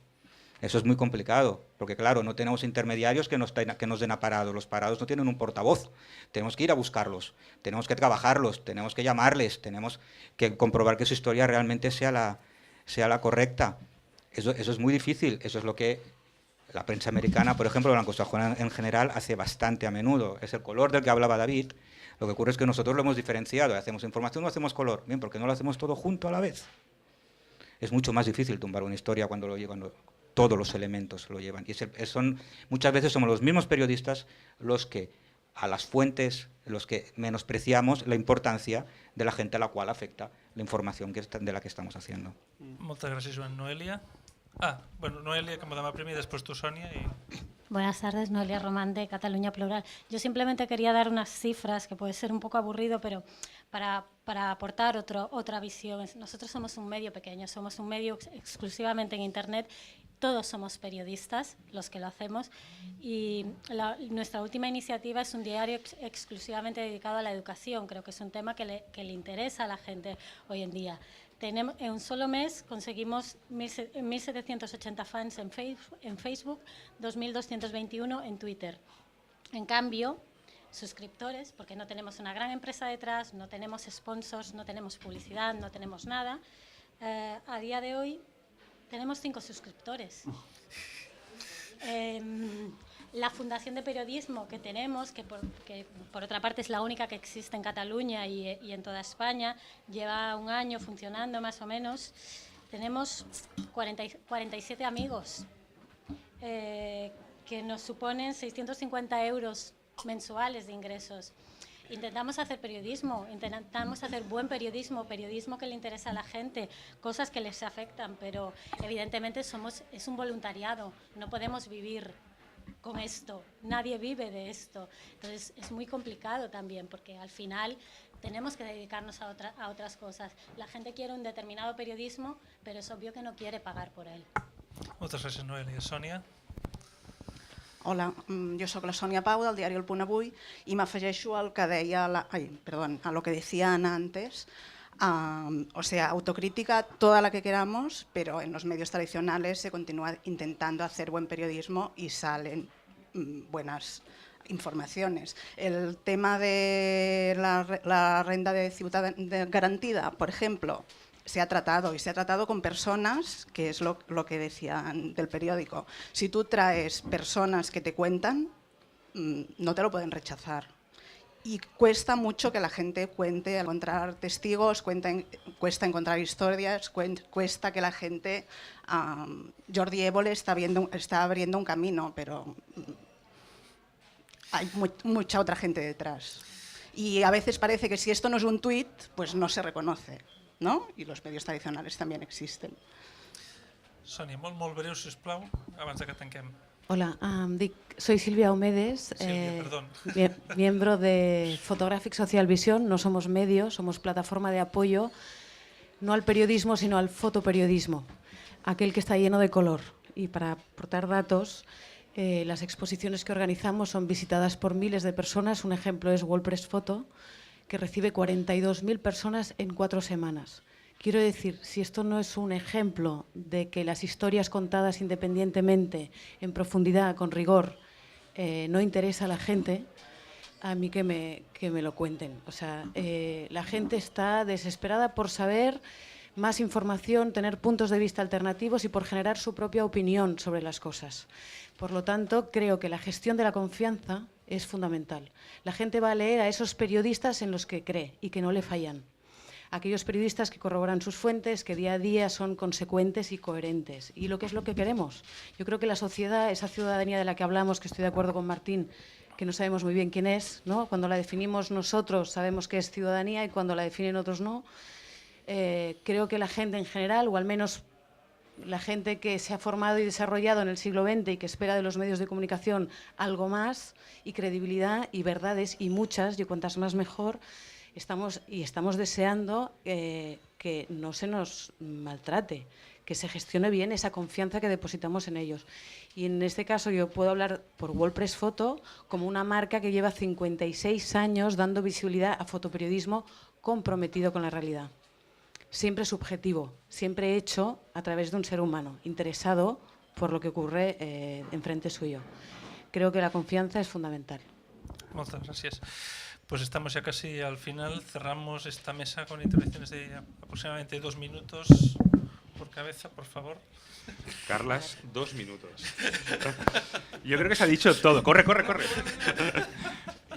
Eso es muy complicado, porque claro, no tenemos intermediarios que nos den a parados. Los parados no tienen un portavoz. Tenemos que ir a buscarlos, tenemos que trabajarlos, tenemos que llamarles, tenemos que comprobar que su historia realmente sea la correcta. Eso es muy difícil, eso es lo que la prensa americana, por ejemplo, la anglosajona en general, hace bastante a menudo. Es el color del que hablaba David. Lo que ocurre es que nosotros lo hemos diferenciado. Hacemos información o hacemos color. Bien, ¿por qué no lo hacemos todo junto a la vez? Es mucho más difícil tumbar una historia cuando todos los elementos lo llevan. Y muchas veces somos los mismos periodistas los que a las fuentes, los que menospreciamos la importancia de la gente a la cual afecta la información de la que estamos haciendo. Moltes gràcies, Joan. Noelia? Bueno, Noelia, como dama primer, y después tú, Sonia. Buenas tardes, Noelia Román de Cataluña Plural. Yo simplemente quería dar unas cifras, que puede ser un poco aburrido, pero para aportar otra visión. Nosotros somos un medio pequeño, somos un medio exclusivamente en Internet. Todos somos periodistas, los que lo hacemos, y nuestra última iniciativa es un diario exclusivamente dedicado a la educación. Creo que es un tema que le interesa a la gente hoy en día. En un solo mes conseguimos 1.780 fans en Facebook, 2.221 en Twitter. En cambio, suscriptores, porque no tenemos una gran empresa detrás, no tenemos sponsors, no tenemos publicidad, no tenemos nada, a día de hoy tenemos 5 suscriptores. La Fundación de Periodismo que tenemos, que por otra parte es la única que existe en Cataluña y en toda España, lleva un año funcionando más o menos. Tenemos 47 amigos que nos suponen 650 euros mensuales de ingresos. Intentamos hacer periodismo, intentamos hacer buen periodismo, periodismo que le interesa a la gente, cosas que les afectan, pero evidentemente es un voluntariado, no podemos vivir con esto, nadie vive de esto. Entonces es muy complicado también, porque al final tenemos que dedicarnos a otras cosas. La gente quiere un determinado periodismo, pero es obvio que no quiere pagar por él. Moltes gràcies, Noelia. Sònia? Hola, jo sóc la Sònia Pau del diari El Punt Avui i m'afegeixo al que deia a lo que decía Ana antes. O sea, autocrítica toda la que queramos, pero en los medios tradicionales se continúa intentando hacer buen periodismo y salen buenas informaciones. El tema de la renta de ciudad garantida, por ejemplo, se ha tratado y se ha tratado con personas, que es lo que decían del periódico. Si tú traes personas que te cuentan, no te lo pueden rechazar. Y cuesta mucho que la gente cuente, encontrar testigos, cuesta encontrar historias, cuesta que la gente... Jordi Évole está abriendo un camino, pero hay mucha otra gente detrás. Y a veces parece que si esto no es un tuit, pues no se reconoce, ¿no? Y los medios tradicionales también existen. Sònia, molt breu, sisplau, abans de que tanquem. Hola, soy Silvia Omedes, miembro de Photographic Social Vision. No somos medios, somos plataforma de apoyo, no al periodismo, sino al fotoperiodismo, aquel que está lleno de color. Y para aportar datos, las exposiciones que organizamos son visitadas por miles de personas. Un ejemplo es WordPress Photo, que recibe 42.000 personas en 4 semanas. Quiero decir, si esto no es un ejemplo de que las historias contadas independientemente, en profundidad, con rigor, no interesa a la gente, a mí que me lo cuenten. O sea, la gente está desesperada por saber más información, tener puntos de vista alternativos y por generar su propia opinión sobre las cosas. Por lo tanto, creo que la gestión de la confianza es fundamental. La gente va a leer a esos periodistas en los que cree y que no le fallan. Aquellos periodistas que corroboran sus fuentes, que día a día son consecuentes y coherentes. Y lo que es lo que queremos. Yo creo que la sociedad, esa ciudadanía de la que hablamos, que estoy de acuerdo con Martín, que no sabemos muy bien quién es, ¿no? Cuando la definimos nosotros sabemos que es ciudadanía y cuando la definen otros no. Creo que la gente en general, o al menos la gente que se ha formado y desarrollado en el siglo XX y que espera de los medios de comunicación algo más, y credibilidad y verdades, y muchas, y cuantas más mejor, estamos deseando que no se nos maltrate, que se gestione bien esa confianza que depositamos en ellos. Y en este caso yo puedo hablar por WordPress Photo como una marca que lleva 56 años dando visibilidad a fotoperiodismo comprometido con la realidad. Siempre subjetivo, siempre hecho a través de un ser humano, interesado por lo que ocurre enfrente suyo. Creo que la confianza es fundamental. Muchas gracias. Pues estamos ya casi al final. Cerramos esta mesa con intervenciones de aproximadamente 2 minutos por cabeza, por favor. Carlas, 2 minutos. Yo creo que se ha dicho todo. Corre.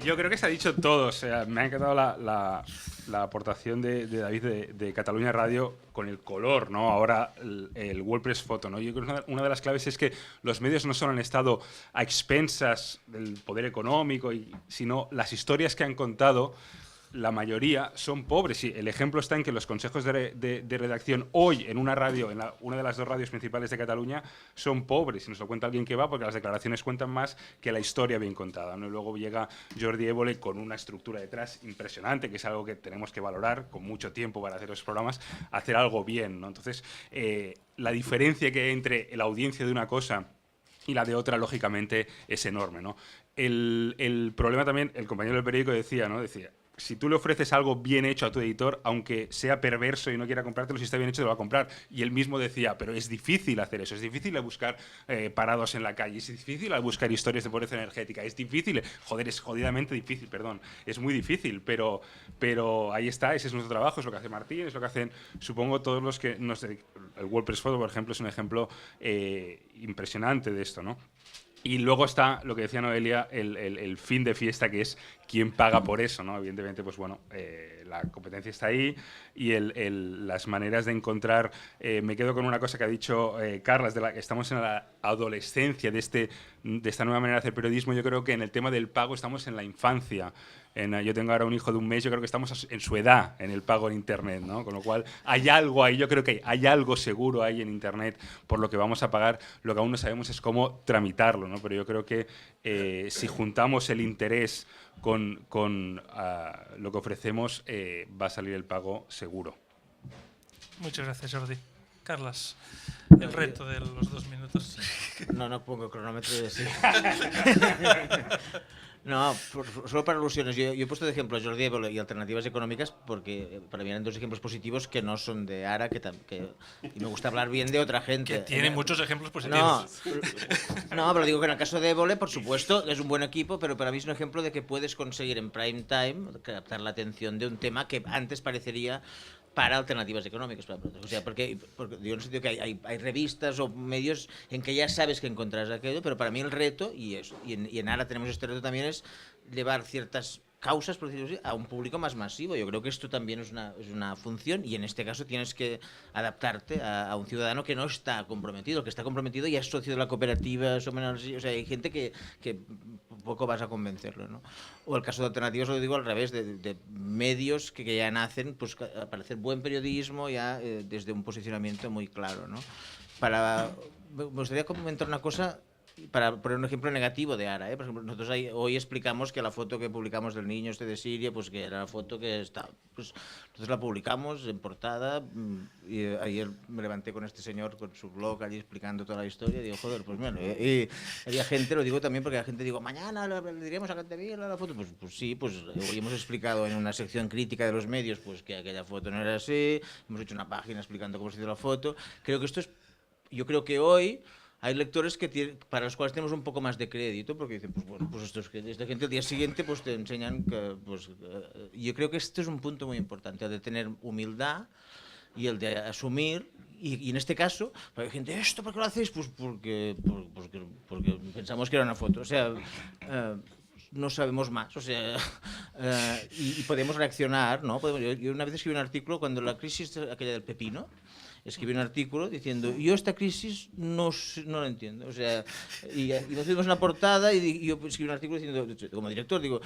Yo creo que se ha dicho todo. O sea, me ha encantado la aportación de David de Cataluña Radio con el color, ¿no? Ahora el WordPress Photo, ¿no? Yo creo que una de las claves es que los medios no solo han estado a expensas del poder económico, sino las historias que han contado, la mayoría son pobres. Y el ejemplo está en que los consejos de redacción hoy en una radio, en una de las 2 radios principales de Cataluña, son pobres. Y nos lo cuenta alguien que va, porque las declaraciones cuentan más que la historia bien contada, ¿no? Y luego llega Jordi Évole con una estructura detrás impresionante, que es algo que tenemos que valorar, con mucho tiempo para hacer los programas, hacer algo bien, ¿no? Entonces, la diferencia que hay entre la audiencia de una cosa y la de otra, lógicamente, es enorme, ¿no? El problema también, el compañero del periódico decía, ¿no? Decía, si tú le ofreces algo bien hecho a tu editor, aunque sea perverso y no quiera comprártelo, si está bien hecho te lo va a comprar. Y él mismo decía, pero es difícil hacer eso, es difícil buscar parados en la calle, es difícil buscar historias de pobreza energética, es difícil, joder, es jodidamente difícil, perdón, es muy difícil, pero ahí está, ese es nuestro trabajo, es lo que hace Martín, es lo que hacen, supongo, todos los que el WordPress Photo, por ejemplo, es un ejemplo impresionante de esto, ¿no? Y luego está lo que decía Noelia, el fin de fiesta, que es quién paga por eso, ¿no? Evidentemente, pues bueno, la competencia está ahí y las maneras de encontrar... me quedo con una cosa que ha dicho Carlas, estamos en la adolescencia de esta nueva manera de hacer periodismo. Yo creo que en el tema del pago estamos en la infancia. Yo tengo ahora un hijo de 1 mes, yo creo que estamos en su edad en el pago en Internet, ¿no? Con lo cual hay algo ahí, yo creo que hay algo seguro ahí en Internet por lo que vamos a pagar. Lo que aún no sabemos es cómo tramitarlo, ¿no? Pero yo creo que si juntamos el interés con lo que ofrecemos, va a salir el pago seguro. Muchas gracias, Jordi. Carlas, el reto de los 2 minutos. No pongo cronómetro de sí. No, solo para alusiones. Yo he puesto de ejemplo a Jordi Évole y alternativas económicas porque para mí eran 2 ejemplos positivos que no son de Ara, y me gusta hablar bien de otra gente. Que tiene muchos ejemplos positivos. No, pero digo que en el caso de Évole, por supuesto, es un buen equipo, pero para mí es un ejemplo de que puedes conseguir en prime time captar la atención de un tema que antes parecería para alternativas económicas. O sea, porque yo en el sentido que hay revistas o medios en que ya sabes que encontrarás aquello, pero para mí el reto, y en Ara tenemos este reto también, es llevar ciertas causas, por decirlo así, a un público más masivo. Yo creo que esto también es una función, y en este caso tienes que adaptarte a un ciudadano que no está comprometido. El que está comprometido ya es socio de la cooperativa, o sea, hay gente que poco vas a convencerlo, ¿no? O el caso de alternativas, lo digo al revés, de medios que ya nacen pues, para hacer buen periodismo ya desde un posicionamiento muy claro, ¿no? Me gustaría comentar una cosa para poner un ejemplo negativo de Ara, por ejemplo, nosotros hoy explicamos que la foto que publicamos del niño de Siria, pues que era la foto que está, pues nosotros la publicamos en portada, y ayer me levanté con este señor con su blog allí explicando toda la historia, y digo, joder, pues bueno, y había gente, lo digo también porque la gente digo, mañana le diríamos a Cantevila la foto, pues sí, pues hoy hemos explicado en una sección crítica de los medios, pues que aquella foto no era así, hemos hecho una página explicando cómo se hizo la foto. Yo creo que hoy hay lectores para los cuales tenemos un poco más de crédito, porque dicen, pues bueno, pues esta gente al día siguiente pues te enseñan que... yo creo que este es un punto muy importante, el de tener humildad y el de asumir, y en este caso, hay gente, ¿esto por qué lo hacéis? Pues porque pensamos que era una foto, o sea... no sabemos más, o sea, y podemos reaccionar, ¿no? Yo una vez escribí un artículo cuando la crisis aquella del pepino, escribí un artículo diciendo, yo esta crisis no la entiendo, o sea, y nos hicimos una portada y yo escribí un artículo diciendo, como director, digo,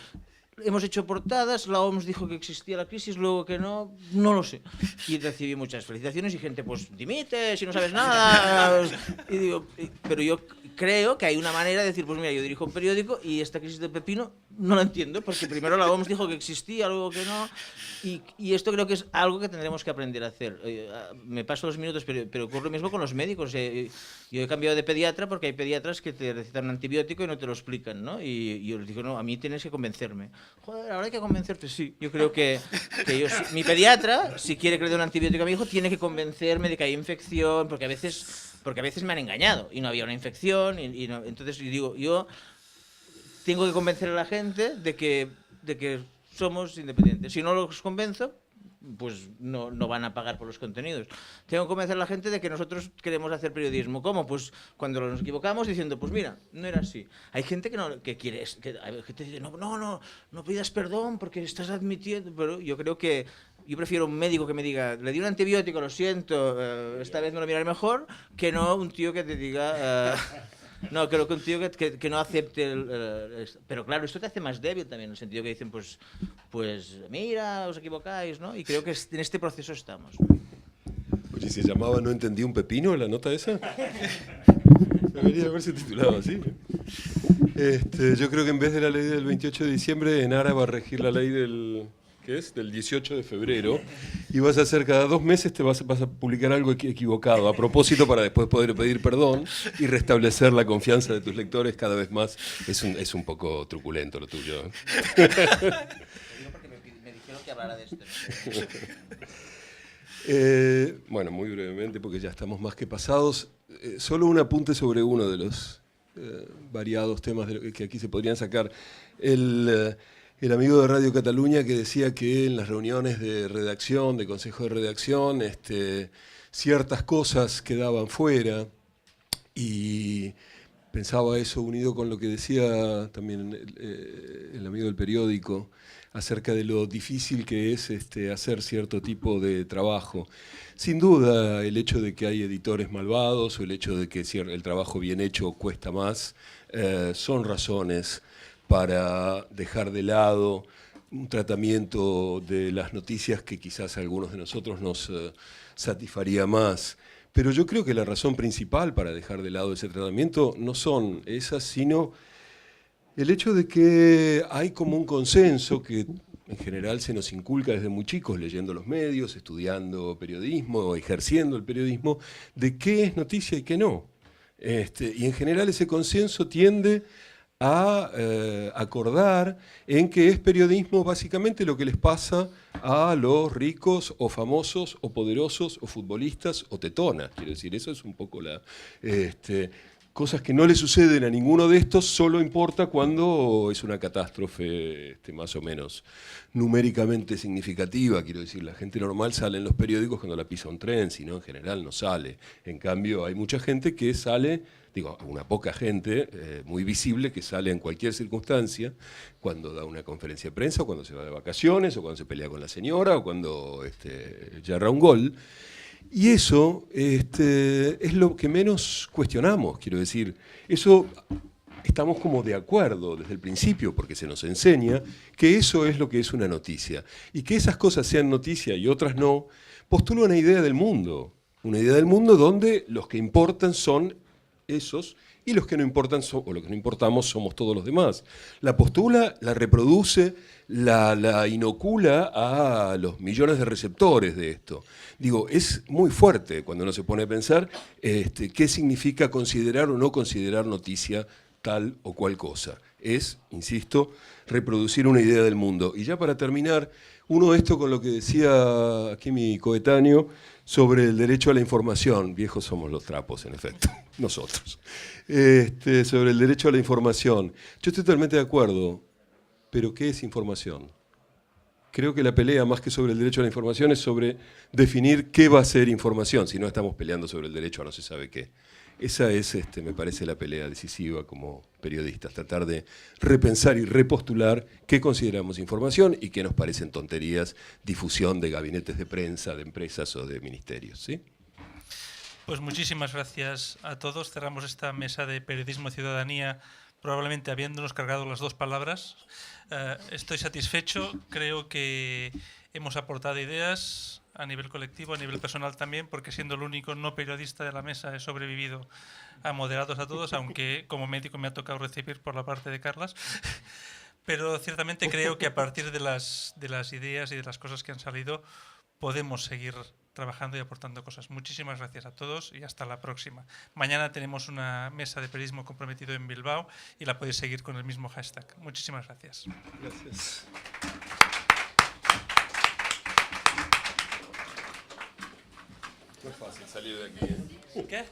hemos hecho portadas, la OMS dijo que existía la crisis, luego que no lo sé. Y recibí muchas felicitaciones y gente, pues, dimite, si no sabes nada. Y digo, pero yo creo que hay una manera de decir, pues mira, yo dirijo un periódico y esta crisis de pepino no la entiendo, porque primero la OMS dijo que existía, luego que no. Y esto creo que es algo que tendremos que aprender a hacer. Me paso los minutos, pero ocurre lo mismo con los médicos. Yo he cambiado de pediatra porque hay pediatras que te recetan un antibiótico y no te lo explican, ¿no? Y yo les digo, no, a mí tienes que convencerme. Joder, ahora hay que convencerte, sí. Yo creo que mi pediatra, si quiere que le dé un antibiótico a mi hijo, tiene que convencerme de que hay infección, porque a veces me han engañado y no había una infección. Entonces digo, yo tengo que convencer a la gente de que somos independientes. Si no los convenzo, pues no van a pagar por los contenidos. Tengo que convencer a la gente de que nosotros queremos hacer periodismo. ¿Cómo? Pues cuando nos equivocamos diciendo, pues mira, no era así. Hay gente que quiere, hay gente que dice, no pidas perdón porque estás admitiendo, pero yo creo que yo prefiero un médico que me diga, le di un antibiótico, lo siento, esta vez me lo miraré mejor, que no un tío que te diga... No, creo que un tío que no acepte pero claro, esto te hace más débil también, en el sentido que dicen, pues mira, os equivocáis, ¿no? Y creo que en este proceso estamos. Oye, ¿se llamaba No entendí un pepino la nota esa? Debería haberse titulado así. Yo creo que en vez de la ley del 28 de diciembre, en Ara va a regir la ley del 18 de febrero, y vas a hacer cada 2 meses vas a publicar algo equivocado, a propósito, para después poder pedir perdón y restablecer la confianza de tus lectores cada vez más. Es un poco truculento lo tuyo. Lo digo porque me dijeron que hablara de esto. Bueno, muy brevemente, porque ya estamos más que pasados. Solo un apunte sobre uno de los variados temas que aquí se podrían sacar. El amigo de Radio Cataluña que decía que en las reuniones de redacción, de consejo de redacción, ciertas cosas quedaban fuera, y pensaba eso unido con lo que decía también el amigo del periódico acerca de lo difícil que es hacer cierto tipo de trabajo. Sin duda, el hecho de que hay editores malvados o el hecho de que el trabajo bien hecho cuesta más, son razones para dejar de lado un tratamiento de las noticias que quizás a algunos de nosotros nos satisfaría más. Pero yo creo que la razón principal para dejar de lado ese tratamiento no son esas, sino el hecho de que hay como un consenso que en general se nos inculca desde muy chicos, leyendo los medios, estudiando periodismo o ejerciendo el periodismo, de qué es noticia y qué no. Y en general ese consenso tiende a acordar en que es periodismo básicamente lo que les pasa a los ricos o famosos o poderosos o futbolistas o tetonas. Quiero decir, eso es un poco cosas que no le suceden a ninguno de estos, solo importa cuando es una catástrofe más o menos numéricamente significativa. Quiero decir, la gente normal sale en los periódicos cuando la pisa un tren, si no, en general no sale. En cambio, hay mucha gente que sale, una poca gente muy visible que sale en cualquier circunstancia, cuando da una conferencia de prensa, o cuando se va de vacaciones, o cuando se pelea con la señora, o cuando yerra un gol. Y eso es lo que menos cuestionamos, quiero decir. Eso estamos como de acuerdo desde el principio, porque se nos enseña que eso es lo que es una noticia. Y que esas cosas sean noticia y otras no, postula una idea del mundo. Una idea del mundo donde los que importan son esos, y los que no importan o los que no importamos somos todos los demás. La postula, la reproduce, la inocula a los millones de receptores de esto. Digo, es muy fuerte cuando uno se pone a pensar qué significa considerar o no considerar noticia tal o cual cosa. Es, insisto, reproducir una idea del mundo. Y ya para terminar, uno esto con lo que decía aquí mi coetáneo sobre el derecho a la información. Viejos somos los trapos, en efecto, nosotros. Sobre el derecho a la información. Yo estoy totalmente de acuerdo, pero ¿qué es información? Creo que la pelea, más que sobre el derecho a la información, es sobre definir qué va a ser información, si no estamos peleando sobre el derecho a no se sabe qué. Esa es, me parece, la pelea decisiva como periodistas, tratar de repensar y repostular qué consideramos información y qué nos parecen tonterías, difusión de gabinetes de prensa, de empresas o de ministerios, ¿sí? Pues muchísimas gracias a todos. Cerramos esta mesa de periodismo y ciudadanía, probablemente habiéndonos cargado las 2 palabras. Estoy satisfecho, creo que hemos aportado ideas a nivel colectivo, a nivel personal también, porque siendo el único no periodista de la mesa he sobrevivido a moderados a todos, aunque como médico me ha tocado recibir por la parte de Carlas. Pero ciertamente creo que a partir de las ideas y de las cosas que han salido podemos seguir trabajando y aportando cosas. Muchísimas gracias a todos y hasta la próxima. Mañana tenemos una mesa de periodismo comprometido en Bilbao y la podéis seguir con el mismo hashtag. Muchísimas gracias. Gracias. No es fácil salir de aquí, ¿eh? ¿Qué?